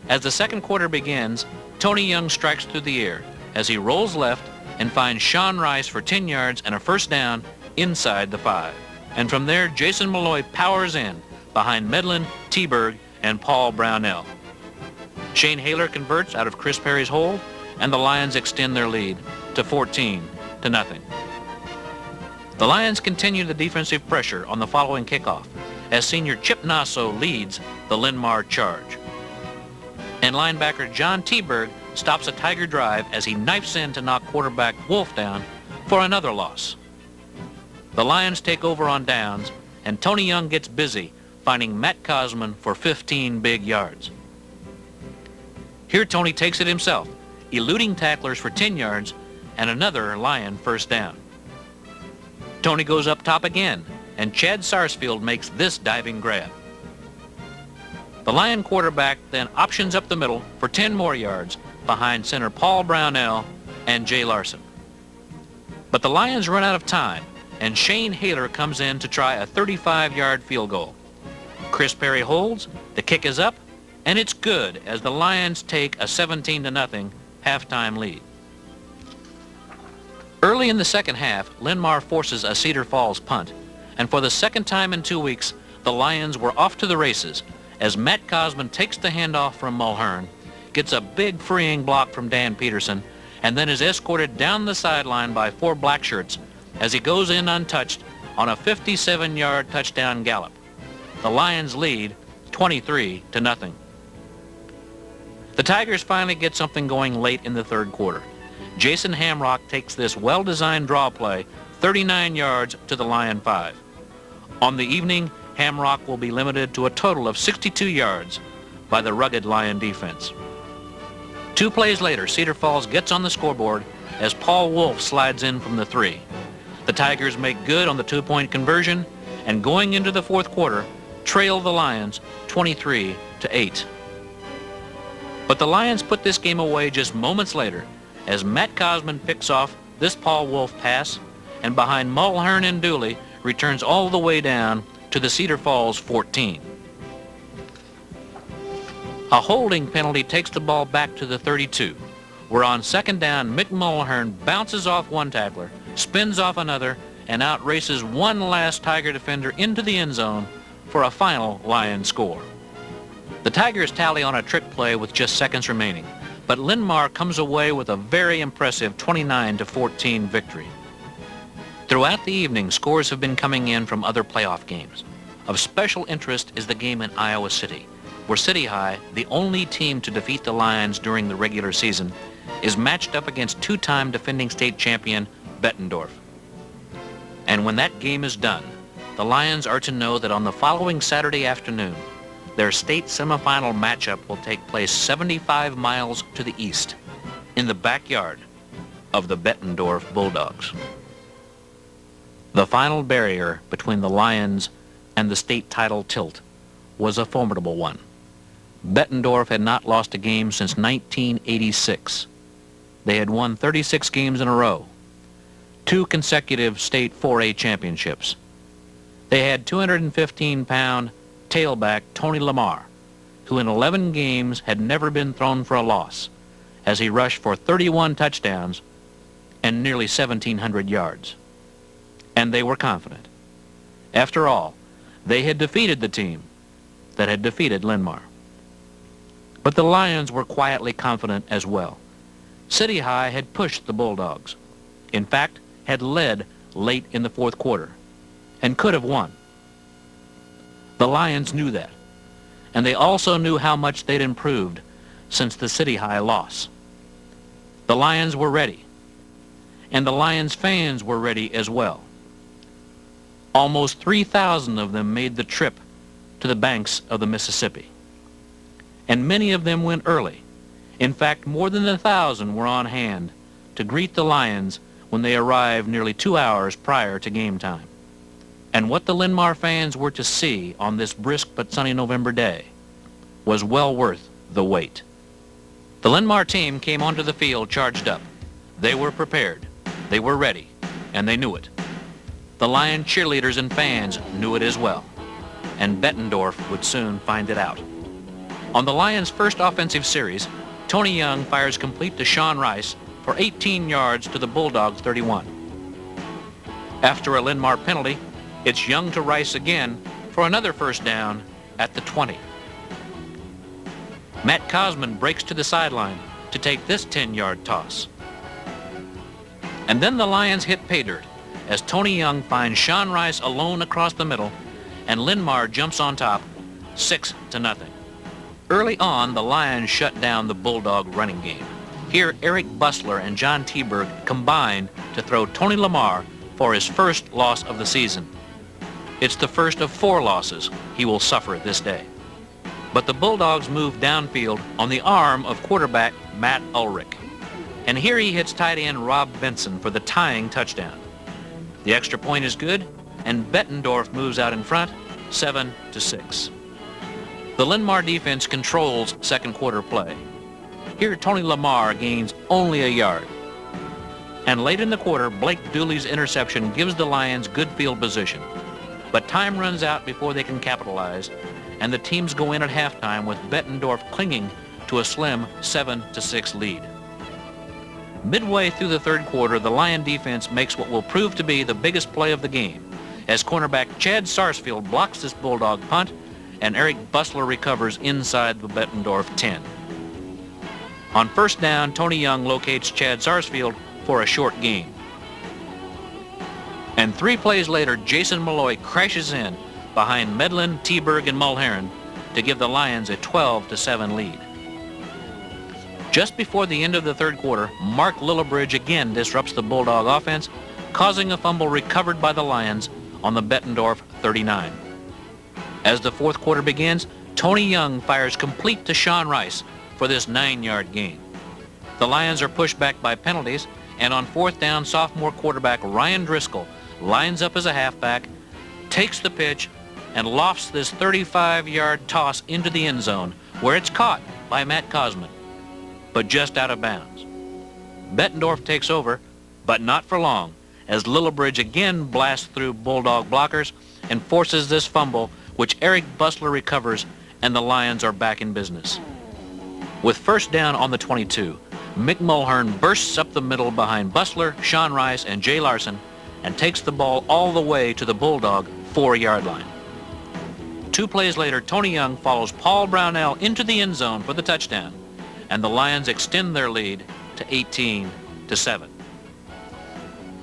As the second quarter begins, Tony Young strikes through the air as he rolls left and finds Sean Rice for 10 yards and a first down inside the 5. And from there, Jason Malloy powers in behind Medlin, Teberg, and Paul Brownell. Shane Haler converts out of Chris Perry's hold, and the Lions extend their lead to 14-0. The Lions continue the defensive pressure on the following kickoff as senior Chip Nasso leads the Linn-Mar charge. And linebacker John Teberg stops a Tiger drive as he knifes in to knock quarterback Wolf down for another loss. The Lions take over on downs, and Tony Young gets busy finding Matt Cosman for 15 big yards. Here Tony takes it himself, eluding tacklers for 10 yards and another Lion first down. Tony goes up top again, and Chad Sarsfield makes this diving grab. The Lion quarterback then options up the middle for 10 more yards behind center Paul Brownell and Jay Larson. But the Lions run out of time, and Shane Haler comes in to try a 35-yard field goal. Chris Perry holds, the kick is up, and it's good as the Lions take a 17-0 halftime lead. Early in the second half, Linn-Mar forces a Cedar Falls punt, and for the second time in 2 weeks, the Lions were off to the races as Matt Cosman takes the handoff from Mulhern, gets a big freeing block from Dan Peterson, and then is escorted down the sideline by 4 black shirts as he goes in untouched on a 57-yard touchdown gallop. The Lions lead 23-0. The Tigers finally get something going late in the third quarter. Jason Hamrock takes this well-designed draw play 39 yards to the Lion 5. On the evening, Hamrock will be limited to a total of 62 yards by the rugged Lion defense. 2 plays later, Cedar Falls gets on the scoreboard as Paul Wolf slides in from the 3. The Tigers make good on the 2-point conversion, and going into the fourth quarter, trail the Lions 23-8. But the Lions put this game away just moments later as Matt Cosman picks off this Paul Wolf pass, and behind Mulhern and Dooley returns all the way down to the Cedar Falls 14. A holding penalty takes the ball back to the 32, where on second down, Mick Mulhern bounces off one tackler, spins off another, and outraces one last Tiger defender into the end zone for a final Lion score. The Tigers tally on a trick play with just seconds remaining, but Linn-Mar comes away with a very impressive 29-14 victory. Throughout the evening, scores have been coming in from other playoff games. Of special interest is the game in Iowa City, where City High, the only team to defeat the Lions during the regular season, is matched up against 2-time defending state champion Bettendorf. And when that game is done, the Lions are to know that on the following Saturday afternoon, their state semifinal matchup will take place 75 miles to the east, in the backyard of the Bettendorf Bulldogs. The final barrier between the Lions and the state title tilt was a formidable one. Bettendorf had not lost a game since 1986. They had won 36 games in a row, 2 consecutive state 4A championships. They had 215-pound tailback Tony Lamar, who in 11 games had never been thrown for a loss, as he rushed for 31 touchdowns and nearly 1,700 yards. And they were confident. After all, they had defeated the team that had defeated Linn-Mar. But the Lions were quietly confident as well. City High had pushed the Bulldogs. In fact, had led late in the fourth quarter and could have won. The Lions knew that, and they also knew how much they'd improved since the City High loss. The Lions were ready, and the Lions fans were ready as well. Almost 3,000 of them made the trip to the banks of the Mississippi, and many of them went early. In fact, more than 1,000 were on hand to greet the Lions when they arrived nearly 2 hours prior to game time. And what the Linn-Mar fans were to see on this brisk but sunny November day was well worth the wait. The Linn-Mar team came onto the field charged up. They were prepared, they were ready, and they knew it. The Lion cheerleaders and fans knew it as well, and Bettendorf would soon find it out. On the Lions' first offensive series, Tony Young fires complete to Sean Rice for 18 yards to the Bulldogs' 31. After a Linn-Mar penalty, it's Young to Rice again for another first down at the 20. Matt Cosman breaks to the sideline to take this 10-yard toss. And then the Lions hit pay dirt as Tony Young finds Sean Rice alone across the middle, and Linn-Mar jumps on top, 6-0. Early on, the Lions shut down the Bulldog running game. Here, Eric Bussler and John Teberg combined to throw Tony Lamar for his first loss of the season. It's the first of 4 losses he will suffer this day. But the Bulldogs move downfield on the arm of quarterback Matt Ulrich. And here he hits tight end Rob Benson for the tying touchdown. The extra point is good, and Bettendorf moves out in front, 7-6. The Linn-Mar defense controls second quarter play. Here, Tony Lamar gains only a yard. And late in the quarter, Blake Dooley's interception gives the Lions good field position. But time runs out before they can capitalize, and the teams go in at halftime with Bettendorf clinging to a slim 7-6 lead. Midway through the third quarter, the Lion defense makes what will prove to be the biggest play of the game, as cornerback Chad Sarsfield blocks this Bulldog punt, and Eric Bussler recovers inside the Bettendorf 10. On first down, Tony Young locates Chad Sarsfield for a short gain. And 3 plays later, Jason Malloy crashes in behind Medlin, Teberg, and Mulherron to give the Lions a 12-7 lead. Just before the end of the third quarter, Mark Lillibridge again disrupts the Bulldog offense, causing a fumble recovered by the Lions on the Bettendorf 39. As the fourth quarter begins, Tony Young fires complete to Sean Rice for this 9-yard gain. The Lions are pushed back by penalties, and on fourth down, sophomore quarterback Ryan Driscoll lines up as a halfback, takes the pitch, and lofts this 35-yard toss into the end zone, where it's caught by Matt Cosman, but just out of bounds. Bettendorf takes over, but not for long, as Lillibridge again blasts through Bulldog blockers and forces this fumble, which Eric Bussler recovers, and the Lions are back in business. With first down on the 22, Mick Mulhern bursts up the middle behind Bussler, Sean Rice, and Jay Larson, and takes the ball all the way to the Bulldog 4-yard line. 2 plays later, Tony Young follows Paul Brownell into the end zone for the touchdown, and the Lions extend their lead to 18-7.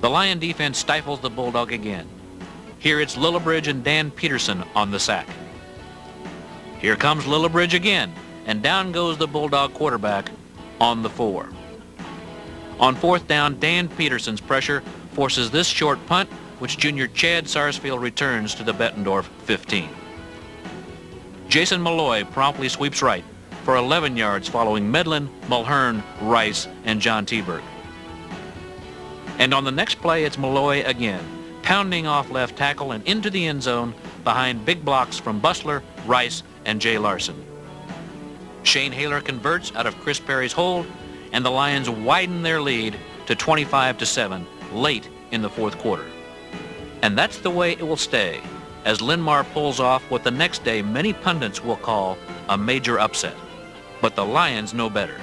The Lion defense stifles the Bulldog again. Here it's Lillibridge and Dan Peterson on the sack. Here comes Lillibridge again, and down goes the Bulldog quarterback on the 4. On fourth down, Dan Peterson's pressure forces this short punt, which junior Chad Sarsfield returns to the Bettendorf 15. Jason Malloy promptly sweeps right for 11 yards following Medlin, Mulhern, Rice, and John Teberg. And on the next play, it's Malloy again, pounding off left tackle and into the end zone behind big blocks from Bussler, Rice, and Jay Larson. Shane Haler converts out of Chris Perry's hold, and the Lions widen their lead to 25-7 late in the fourth quarter. And that's the way it will stay, as Linn-Mar pulls off what the next day many pundits will call a major upset. But the Lions know better,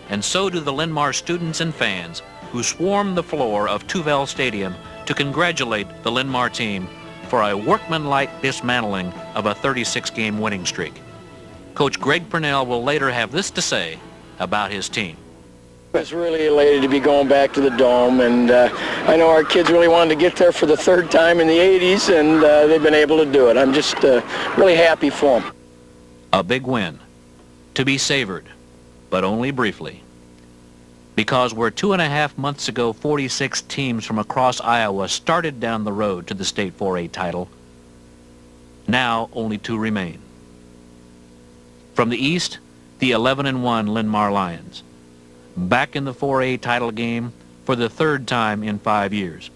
and so do the Linn-Mar students and fans who swarm the floor of Tuvel Stadium to congratulate the Linn-Mar team for a workmanlike dismantling of a 36-game winning streak. Coach Greg Purnell will later have this to say about his team. I was really elated to be going back to the Dome, and I know our kids really wanted to get there for the 3rd time in the 80s, and they've been able to do it. I'm just really happy for them. A big win, to be savored, but only briefly. Because where 2.5 months ago 46 teams from across Iowa started down the road to the state 4A title, now only 2 remain. From the East, the 11-1 Linn-Mar Lions, back in the 4A title game for the 3rd time in 5 years.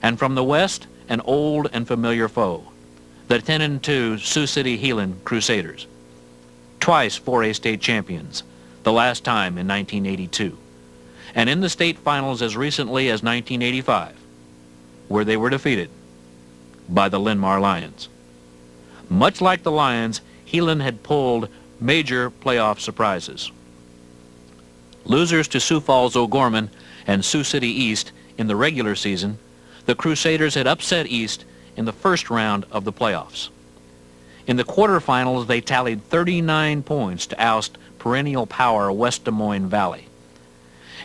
And from the West, an old and familiar foe, the 10-2 Sioux City Heelan Crusaders, twice 4A state champions, the last time in 1982, and in the state finals as recently as 1985, where they were defeated by the Linn-Mar Lions. Much like the Lions, Heelan had pulled major playoff surprises. Losers to Sioux Falls O'Gorman and Sioux City East in the regular season, the Crusaders had upset East in the first round of the playoffs. In the quarterfinals, they tallied 39 points to oust perennial power West Des Moines Valley.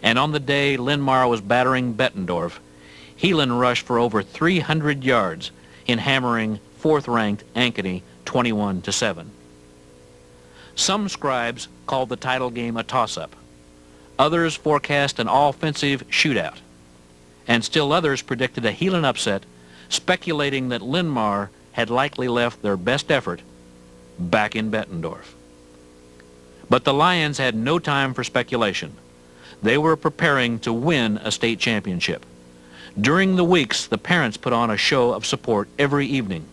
And on the day Linmar was battering Bettendorf, Heelan rushed for over 300 yards in hammering fourth-ranked Ankeny 21-7. Some scribes called the title game a toss-up. Others forecast an offensive shootout. And still others predicted a Heelan upset, speculating that Linmar had likely left their best effort back in Bettendorf. But the Lions had no time for speculation. They were preparing to win a state championship. During the weeks, the parents put on a show of support every evening.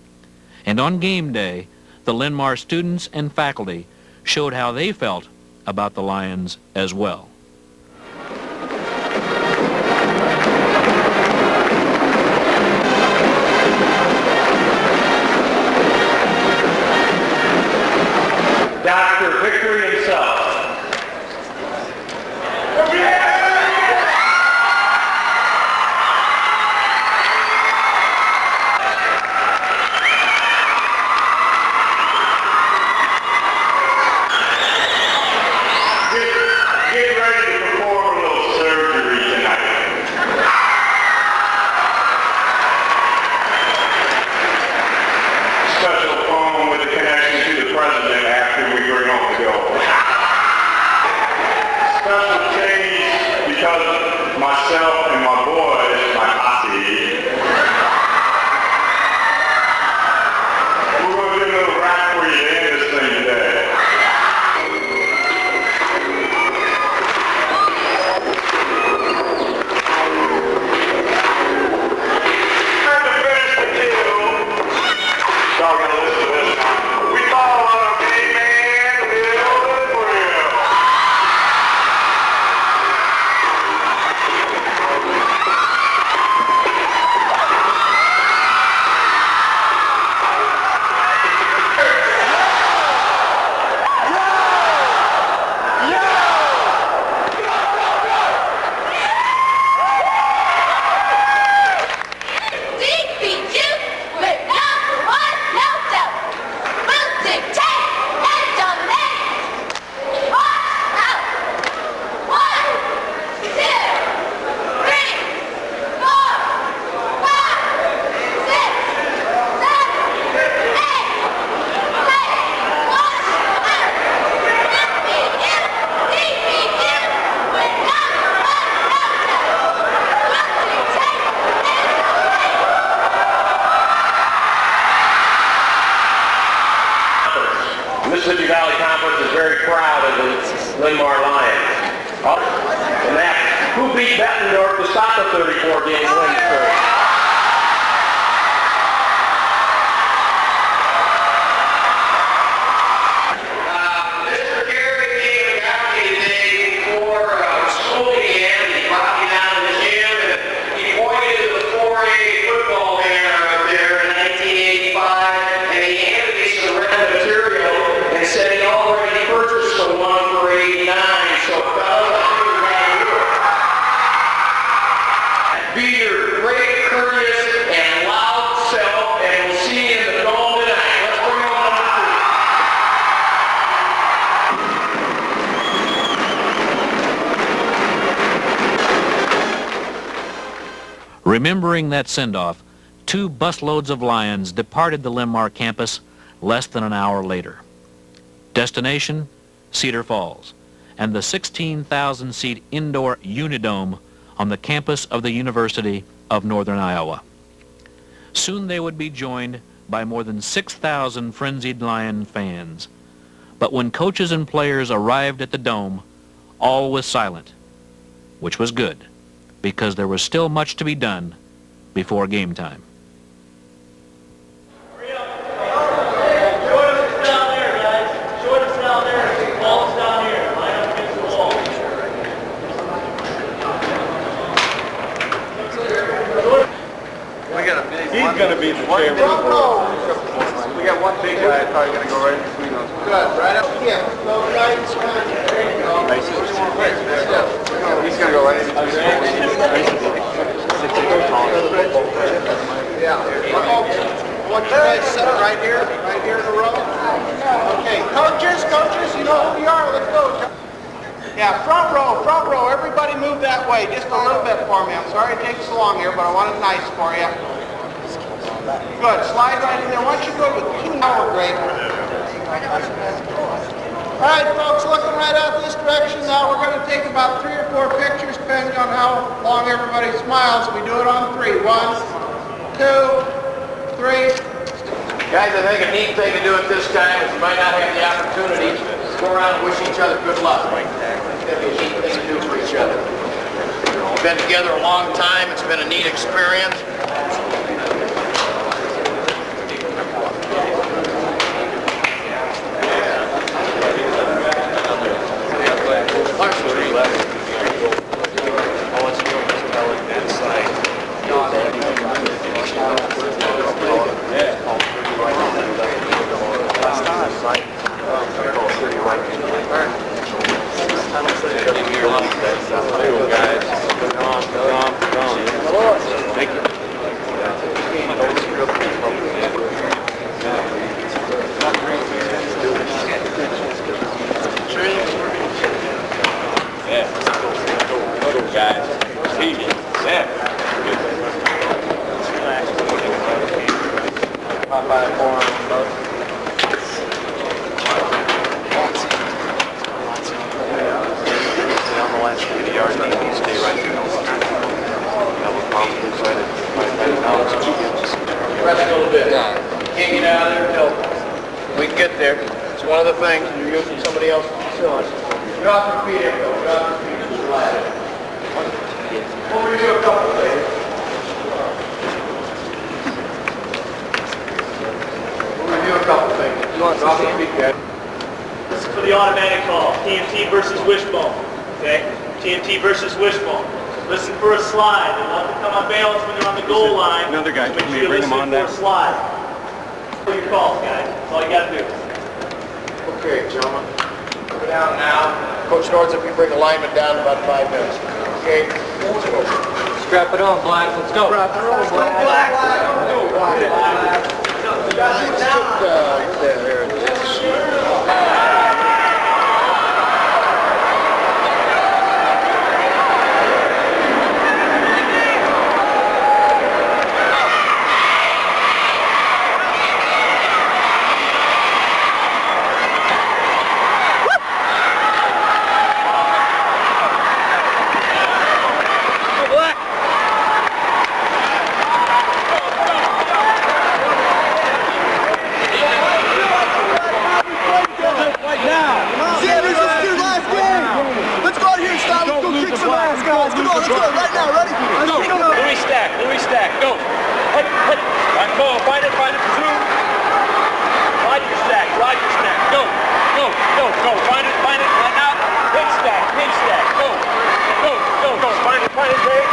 And on game day, the Linmar students and faculty showed how they felt about the Lions as well. Dr. Victory himself. Get ready to perform a little surgery tonight. Special poem with a connection to the president after we bring on the goal. Special change because myself and my boys, my posse, we're going to do a little rap for you to end this thing today. Time to finish the deal. Y'all gotta listen to this one. We fall on a big man, Bill and Brill. Mississippi Valley Conference is very proud of the Linmar Lions. And that's who beat Bettendorf to stop the 34-game win streak. Remembering that send-off, 2 busloads of Lions departed the Linmar campus less than an hour later. Destination, Cedar Falls, and the 16,000-seat indoor Unidome on the campus of the University of Northern Iowa. Soon they would be joined by more than 6,000 frenzied Lion fans. But when coaches and players arrived at the Dome, all was silent, which was good, because there was still much to be done before game time. He's going to be the chairman. We got one big guy probably going to go right between us. Good, right up here. He's going to go right in between us. Yeah. I want you guys to sit right here in a row. Okay, coaches, you know who we are. Let's go. Yeah, front row, everybody move that way, just a little bit for me. I'm sorry it takes so long here, but I want it nice for you. Good, slide right in there. Why don't you go with 2 hour grade? All right, folks, looking right out this direction now, we're going to take about 3 or 4 pictures, depending on how long everybody smiles. We do it on 3. 1, 2, 3. Guys, I think a neat thing to do at this time is you might not have the opportunity to go around and wish each other good luck. That'd be a neat thing to do for each other. We've been together a long time. It's been a neat experience. Thank you. Yeah. Go, guys. Easy. Sam. Rest a little bit. You can't get out of there until we can get there. It's one of the things you're using somebody else's facility. Get off your feet, everybody. Get off your feet. Just relax. We'll review a couple of things. Get off your feet, guys. This is for the automatic call. TMT versus wishbone. Okay? TMT versus wishbone. Listen for a slide. They want to come on balance when they're on the goal line. Another guy. Make Can sure you bring him on for there? a slide. For your calls, guys. That's all you got to do. Okay, gentlemen. Go down now. Coach Northup, you bring the lineman down in about 5 minutes. Okay? Let's go. Strap it on, Black. Let's go. Strap it on, Black. Go, Black. There it is. Louis stack, go. Hit. Right, go, find it, through. Ride your stack, go. Find it, right now. Pin stack, go. Find it, Dave.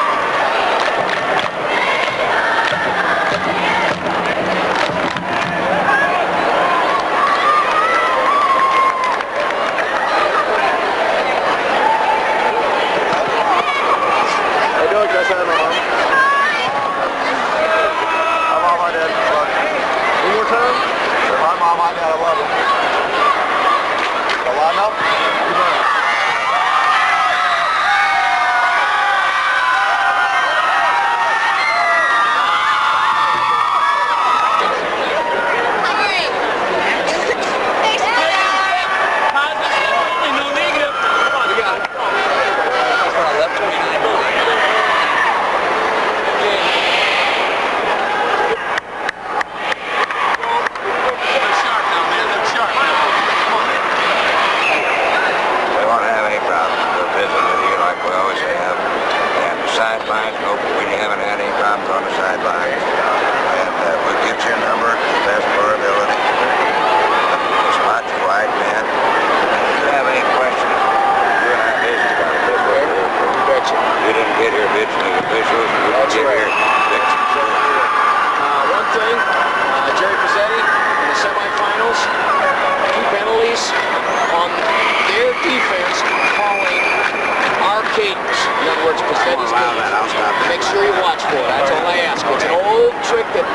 Make sure you watch for it. That's all I ask. It's an old trick that I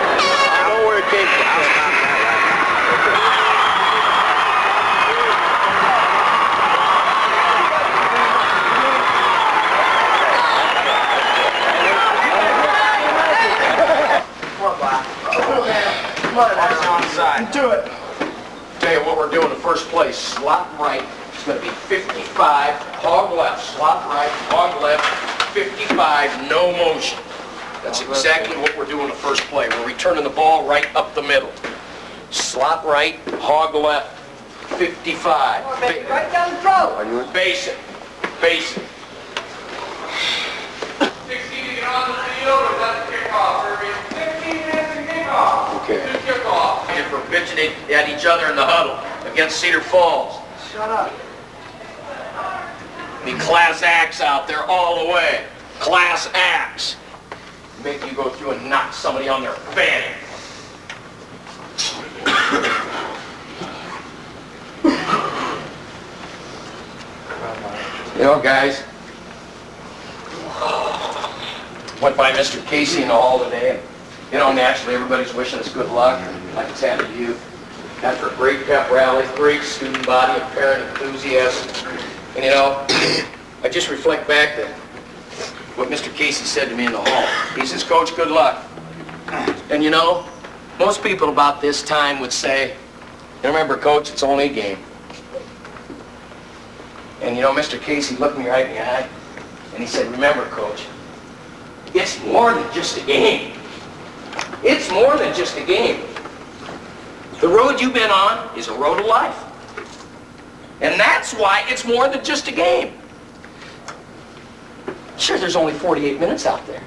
know where it came from. doing the first play, slot right. It's going to be 55, hog left, slot right, hog left, 55, no motion. That's exactly what we're doing the first play. We're returning the ball right up the middle. Slot right, hog left, 55. Right down the throat. Base it. Base it. 16 to get on the field, or that's a kickoff, Irving? 15 minutes to kickoff. Okay. Good kickoff. And we're bitching at each other in the huddle against Cedar Falls. Shut up. The class acts out there all the way. Class acts. Make you go through and knock somebody on their fanny. You know, guys, went by Mr. Casey in the hall today, and, you know, naturally everybody's wishing us good luck, like it's happened to you. After a great pep rally, great student body of parent enthusiasm, and, you know, I just reflect back to what Mr. Casey said to me in the hall. He says, Coach, good luck. And, you know, most people about this time would say, remember, Coach, it's only a game. And, you know, Mr. Casey looked me right in the eye, and he said, remember, Coach, it's more than just a game. It's more than just a game. The road you've been on is a road of life. And that's why it's more than just a game. Sure, there's only 48 minutes out there.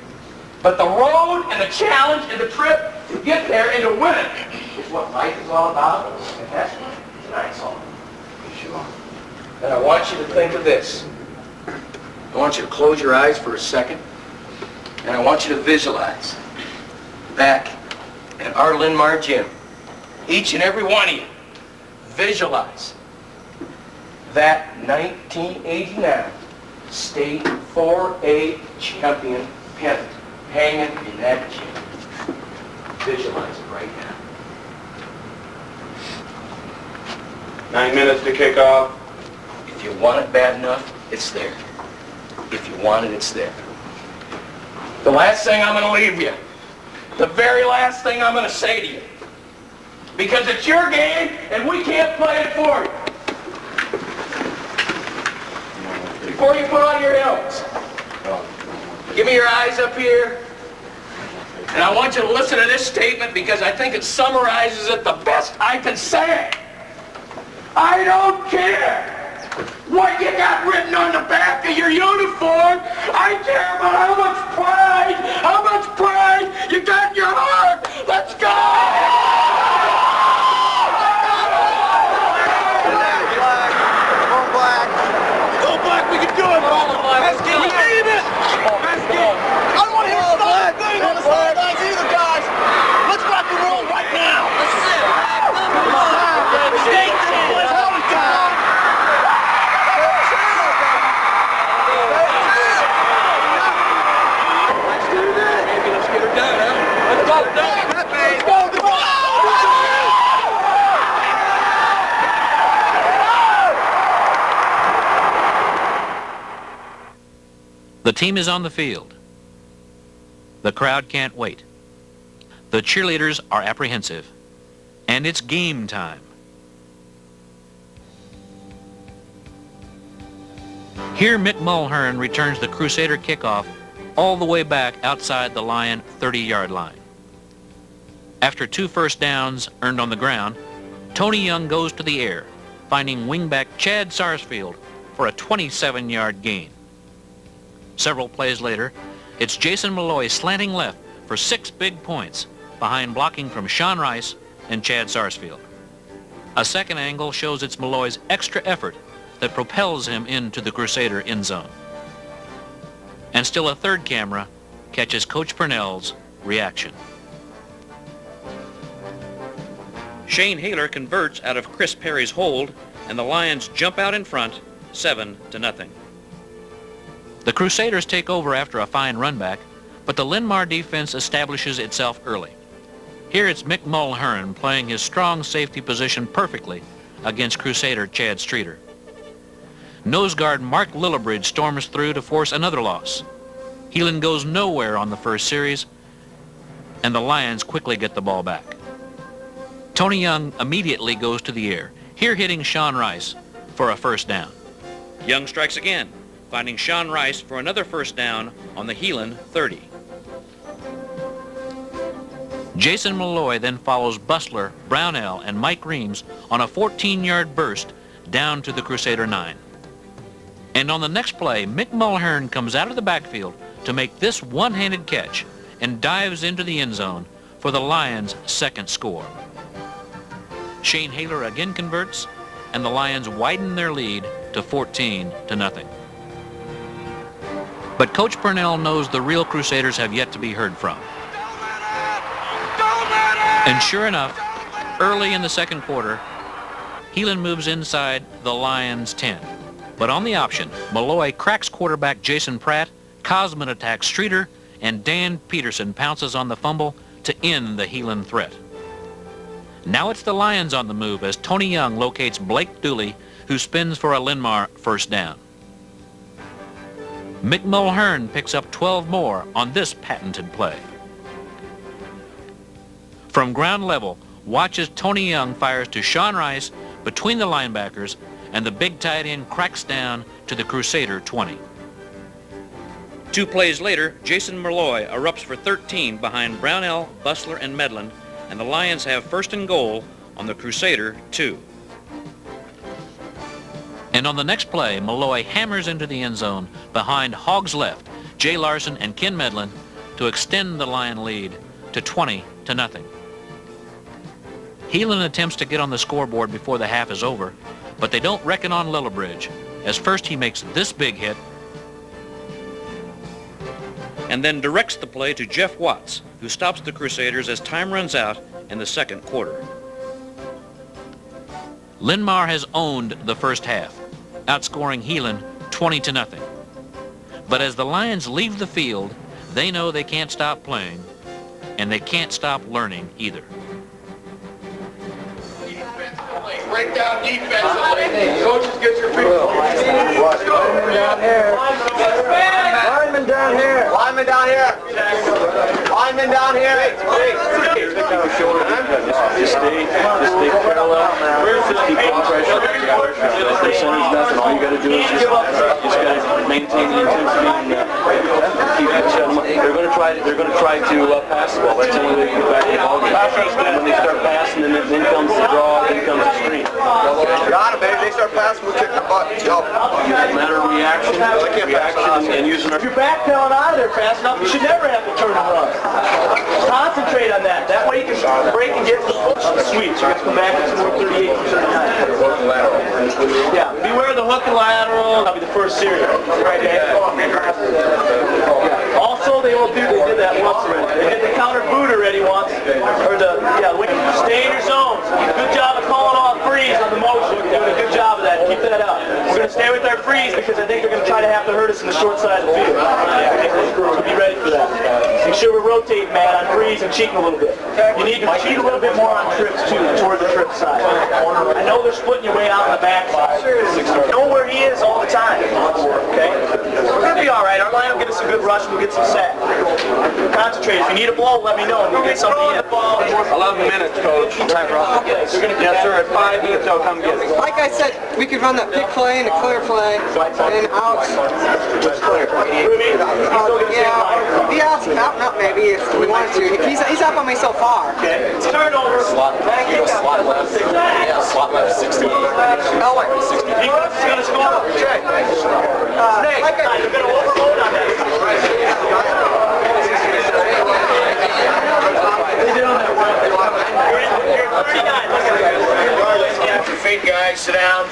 But the road and the challenge and the trip to get there and to win it is what life is all about. And that's what tonight's all about. Sure. And I want you to think of this. I want you to close your eyes for a second. And I want you to visualize back at our Linmar gym. Each and every one of you, visualize that 1989 state 4A champion pennant hanging in that gym. Visualize it right now. 9 minutes to kick off. If you want it bad enough, it's there. If you want it, it's there. The last thing I'm going to leave you, the very last thing I'm going to say to you, because it's your game and we can't play it for you. Before you put on your helmets, give me your eyes up here, and I want you to listen to this statement because I think it summarizes it the best I can say it. I don't care what you got written on the back of your uniform. I care about how much pride you got in your heart. Let's go! We can do it, Let's get it. We need it. Let's get it. I don't want to hear stop thing on the sidelines either, guys. Let's rock and roll right now. Let's do it. Come on. Stay tuned. Let's hold it down. Let's do this. Maybe let's get her done, huh? Let's go. Let's go. The team is on the field. The crowd can't wait. The cheerleaders are apprehensive. And it's game time. Here Mick Mulhern returns the Crusader kickoff all the way back outside the Lion 30-yard line. After 2 first downs earned on the ground, Tony Young goes to the air, finding wingback Chad Sarsfield for a 27-yard gain. Several plays later, it's Jason Malloy slanting left for 6 big points behind blocking from Sean Rice and Chad Sarsfield. A second angle shows it's Malloy's extra effort that propels him into the Crusader end zone. And still a third camera catches Coach Purnell's reaction. Shane Haler converts out of Chris Perry's hold, and the Lions jump out in front, 7-0. The Crusaders take over after a fine run back, but the Linmar defense establishes itself early. Here it's Mick Mulhern playing his strong safety position perfectly against Crusader Chad Streeter. Nose guard Mark Lillibridge storms through to force another loss. Heelan goes nowhere on the first series, and the Lions quickly get the ball back. Tony Young immediately goes to the air. here hitting Sean Rice for a first down. Young strikes again, finding Sean Rice for another first down on the Heelan 30. Jason Malloy then follows Bustler, Brownell, and Mike Reams on a 14-yard burst down to the Crusader 9. And on the next play, Mick Mulhern comes out of the backfield to make this one-handed catch and dives into the end zone for the Lions' second score. Shane Haler again converts, and the Lions widen their lead to 14-0. But Coach Purnell knows the real Crusaders have yet to be heard from. And sure enough, early in the second quarter, Heelan moves inside the Lions' 10. But on the option, Malloy cracks quarterback Jason Pratt, Cosman attacks Streeter, and Dan Peterson pounces on the fumble to end the Heelan threat. Now it's the Lions on the move as Tony Young locates Blake Dooley, who spins for a Linmar first down. Mick Mulhern picks up 12 more on this patented play. From ground level, watch as Tony Young fires to Sean Rice between the linebackers, and the big tight end cracks down to the Crusader 20. 2 plays later, Jason Malloy erupts for 13 behind Brownell, Bustler, and Medlin, and the Lions have first and goal on the Crusader 2. And on the next play, Malloy hammers into the end zone behind Hogs left, Jay Larson and Ken Medlin to extend the Lion lead to 20-0. Heelan attempts to get on the scoreboard before the half is over, but they don't reckon on Lillibridge, as first he makes this big hit and then directs the play to Jeff Watts, who stops the Crusaders as time runs out in the second quarter. Linmar has owned the first half, outscoring Heelan 20-0. But as the Lions leave the field, they know they can't stop playing, and they can't stop learning either. Break down defensively. Coaches, get your feet. Let's go. Lineman down here. Lineman down here. Lineman down here. Just stay parallel. Keep on pressure. Percentage nothing. All you got to do is just gotta maintain the intensity and keep it. They're going to try to pass the ball. That's the only way to get back in the ball game. And when they start passing, then comes the draw, then comes the screen. Got him, baby. They start passing, we'll kick the butt. Go. Matter of reaction, and using our... If you're backpedaling out of there fast enough, you should never have to turn and run. Concentrate on that. That way you can break and get on the sweeps. You're going to come back at 38 from 39. Yeah, beware of the hook and lateral. That'll be the first series. Right, also, they did that once already. They did the counter boot already once. Or stay in your zones. Good job of calling off freeze on the motion. You're doing a good job of that. Keep that up. We're going to stay with our freeze because I think they're going to try to have to hurt us in the short side of the field. So be ready for that. Make sure we're rotating, man, on freeze and cheating a little bit. You need to cheat a little bit more on trips, too, toward the trip side. I know they're splitting your way out on the back side. Know where he is all the time. Okay? We're going to be all right. Our line will get us a good rush and we'll get some sack. Concentrate. If you need a blow, let me know and we'll get somebody in. 11 minutes, Coach. Yes, sir. At 5 minutes, I'll come get it. Like I said, we could run that pick play and a clear play and outs. Out maybe if we wanted to. He's up on me so far. Okay. Turnover. Slot left 60. Yeah, slot left 60. He's going to score. Okay. Snake, you're going to overload on that. Get your feet, guys. Sit down.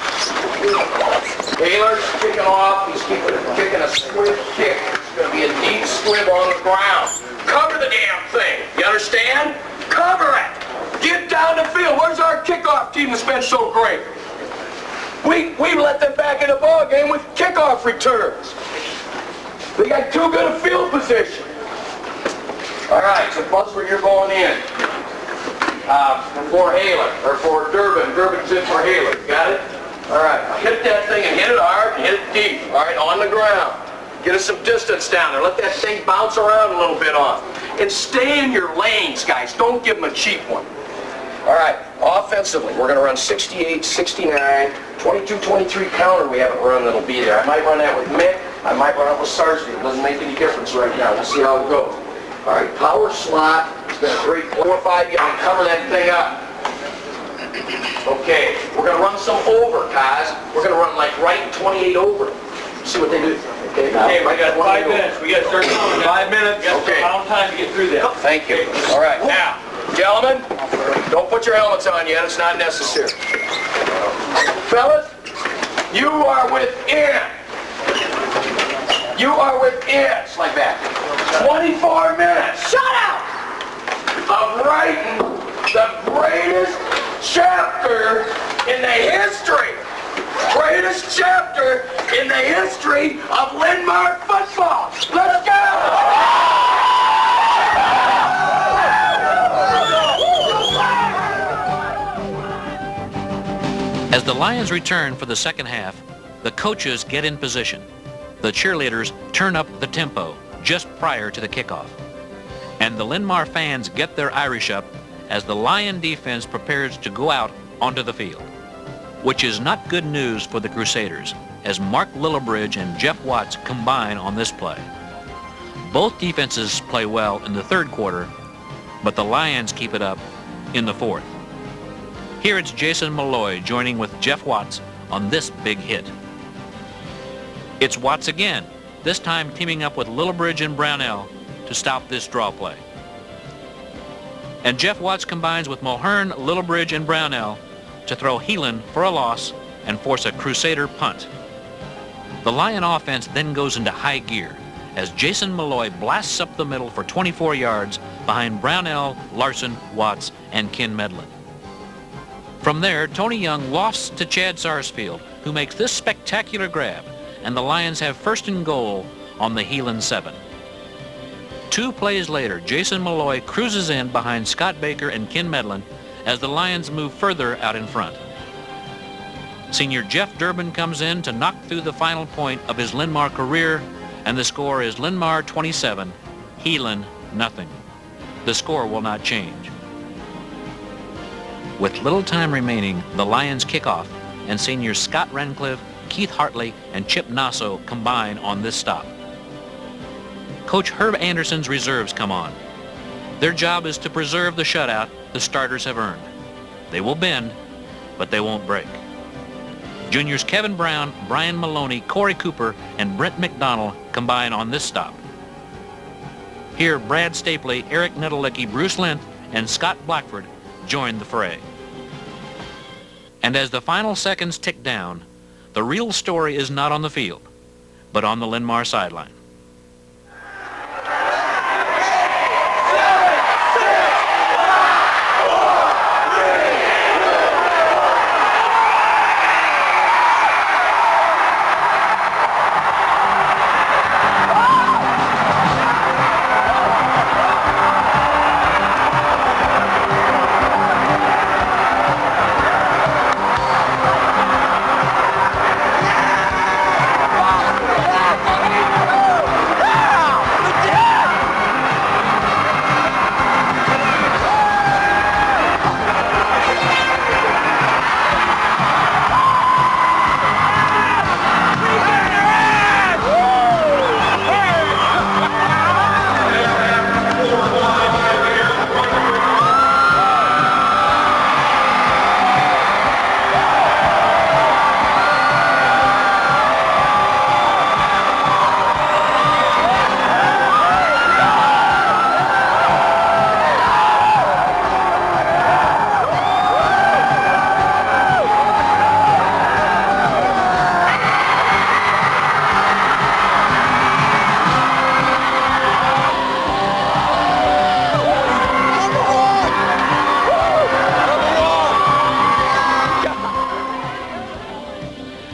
Taylor's kicking off. He's kicking a squib kick. It's going to be a deep squib on the ground. Cover the damn thing. You understand? Cover it. Get down the field. Where's our kickoff team that's been so great? We let them back in the ball game with kickoff returns. They got too good a field position. All right, so Bustler, you're going in. For Haler, or for Durbin. Durbin's in for Haler. Got it? All right. Hit that thing and hit it hard and hit it deep. All right, on the ground. Get us some distance down there. Let that thing bounce around a little bit on. And stay in your lanes, guys. Don't give them a cheap one. All right, offensively, we're going to run 68, 69, 22, 23 counter we haven't run that'll be there. I might run that with Mick. I might run it with Sarsfield. It doesn't make any difference right now. We'll see how it goes. All right, power slot. It's been a great 4 or 5 years. Cover that thing up. Okay, we're going to run some over, guys. We're going to run like right 28 over. See what they do. Okay, Okay, we got 5 minutes. We got to start counting. 5 minutes. We got Okay. a time to get through that. Thank you. All right, now, gentlemen, don't put your helmets on yet. It's not necessary. Fellas, you are within. You are within. It's like that. 24 minutes. Shut up! Of writing the greatest chapter in the history. Greatest chapter in the history of Linn-Mar football. Let's go! As the Lions return for the second half, the coaches get in position. The cheerleaders turn up the tempo just prior to the kickoff. And the Linn-Mar fans get their Irish up as the Lion defense prepares to go out onto the field. Which is not good news for the Crusaders, as Mark Lillibridge and Jeff Watts combine on this play. Both defenses play well in the third quarter, but the Lions keep it up in the fourth. Here it's Jason Malloy joining with Jeff Watts on this big hit. It's Watts again, this time teaming up with Lillibridge and Brownell to stop this draw play. And Jeff Watts combines with Mulhern, Lillibridge, and Brownell to throw Heelan for a loss and force a Crusader punt. The Lion offense then goes into high gear as Jason Malloy blasts up the middle for 24 yards behind Brownell, Larson, Watts, and Ken Medlin. From there, Tony Young lofts to Chad Sarsfield, who makes this spectacular grab, and the Lions have first and goal on the Heelan 7. 2 plays later, Jason Malloy cruises in behind Scott Baker and Ken Medlin as the Lions move further out in front. Senior Jeff Durbin comes in to knock through the final point of his Linn-Mar career, and the score is Linn-Mar 27, Heelan nothing. The score will not change. With little time remaining, the Lions kick off, and seniors Scott Rencliffe, Keith Hartley, and Chip Nasso combine on this stop. Coach Herb Anderson's reserves come on. Their job is to preserve the shutout the starters have earned. They will bend, but they won't break. Juniors Kevin Brown, Brian Maloney, Corey Cooper, and Brent McDonald combine on this stop. Here, Brad Stapley, Eric Nedelicki, Bruce Linth, and Scott Blackford join the fray. And as the final seconds tick down, the real story is not on the field, but on the Linn-Mar sideline.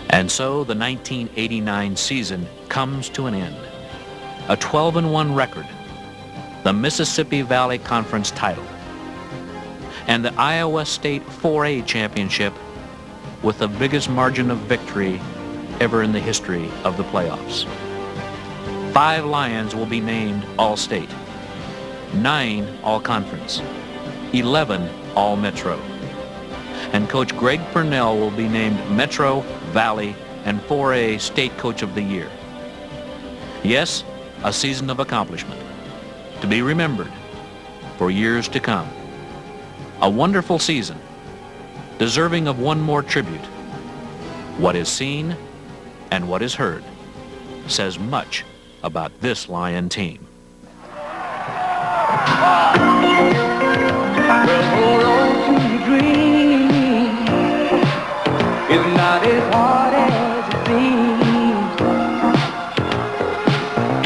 And so the 1989 season comes to an end. A 12-1 record, the Mississippi Valley Conference title, and the Iowa State 4A championship with the biggest margin of victory ever in the history of the playoffs. 5 Lions will be named All-State, 9 All-Conference, 11 All-Metro. And Coach Greg Purnell will be named Metro, Valley, and 4A State Coach of the Year. Yes, a season of accomplishment, to be remembered for years to come. A wonderful season, deserving of one more tribute. What is seen and what is heard says much about this Lion team. Well, hold on to your dream. It's not as hard as it seems.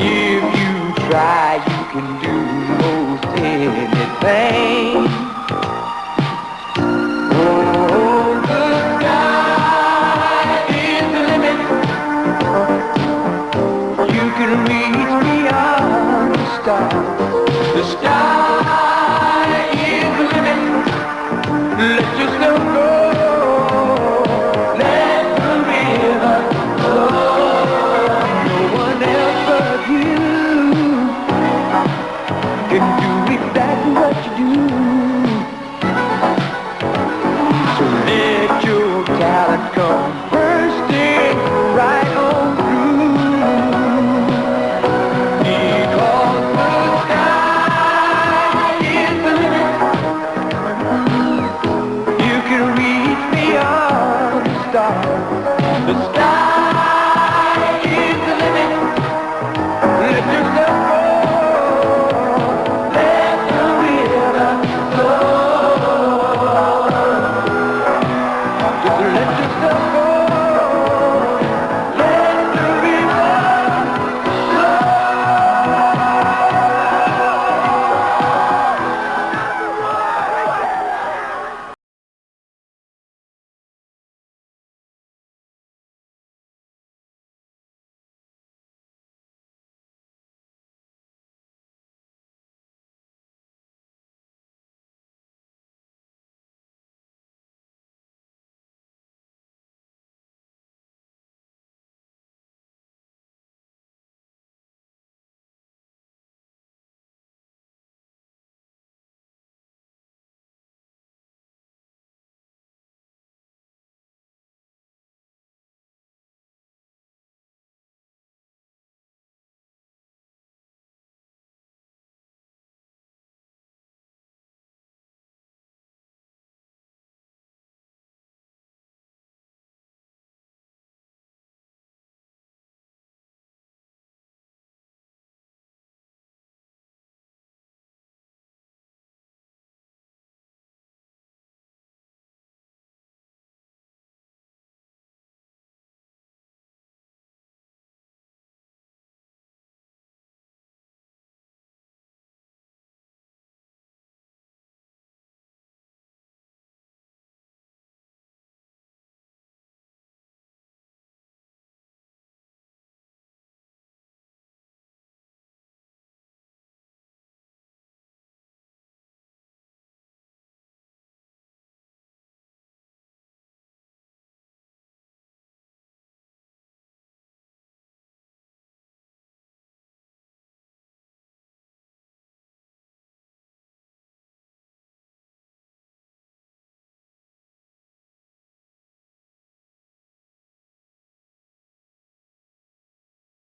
If you try, you can do most anything. Oh, the sky is the limit. You can reach beyond the stars. The sky is the limit. Let yourself go. Let the river flow. No one else but you can do exactly what you do. So let your talent come bursting right on through. Because the sky is the limit. You can reach beyond the stars. The sky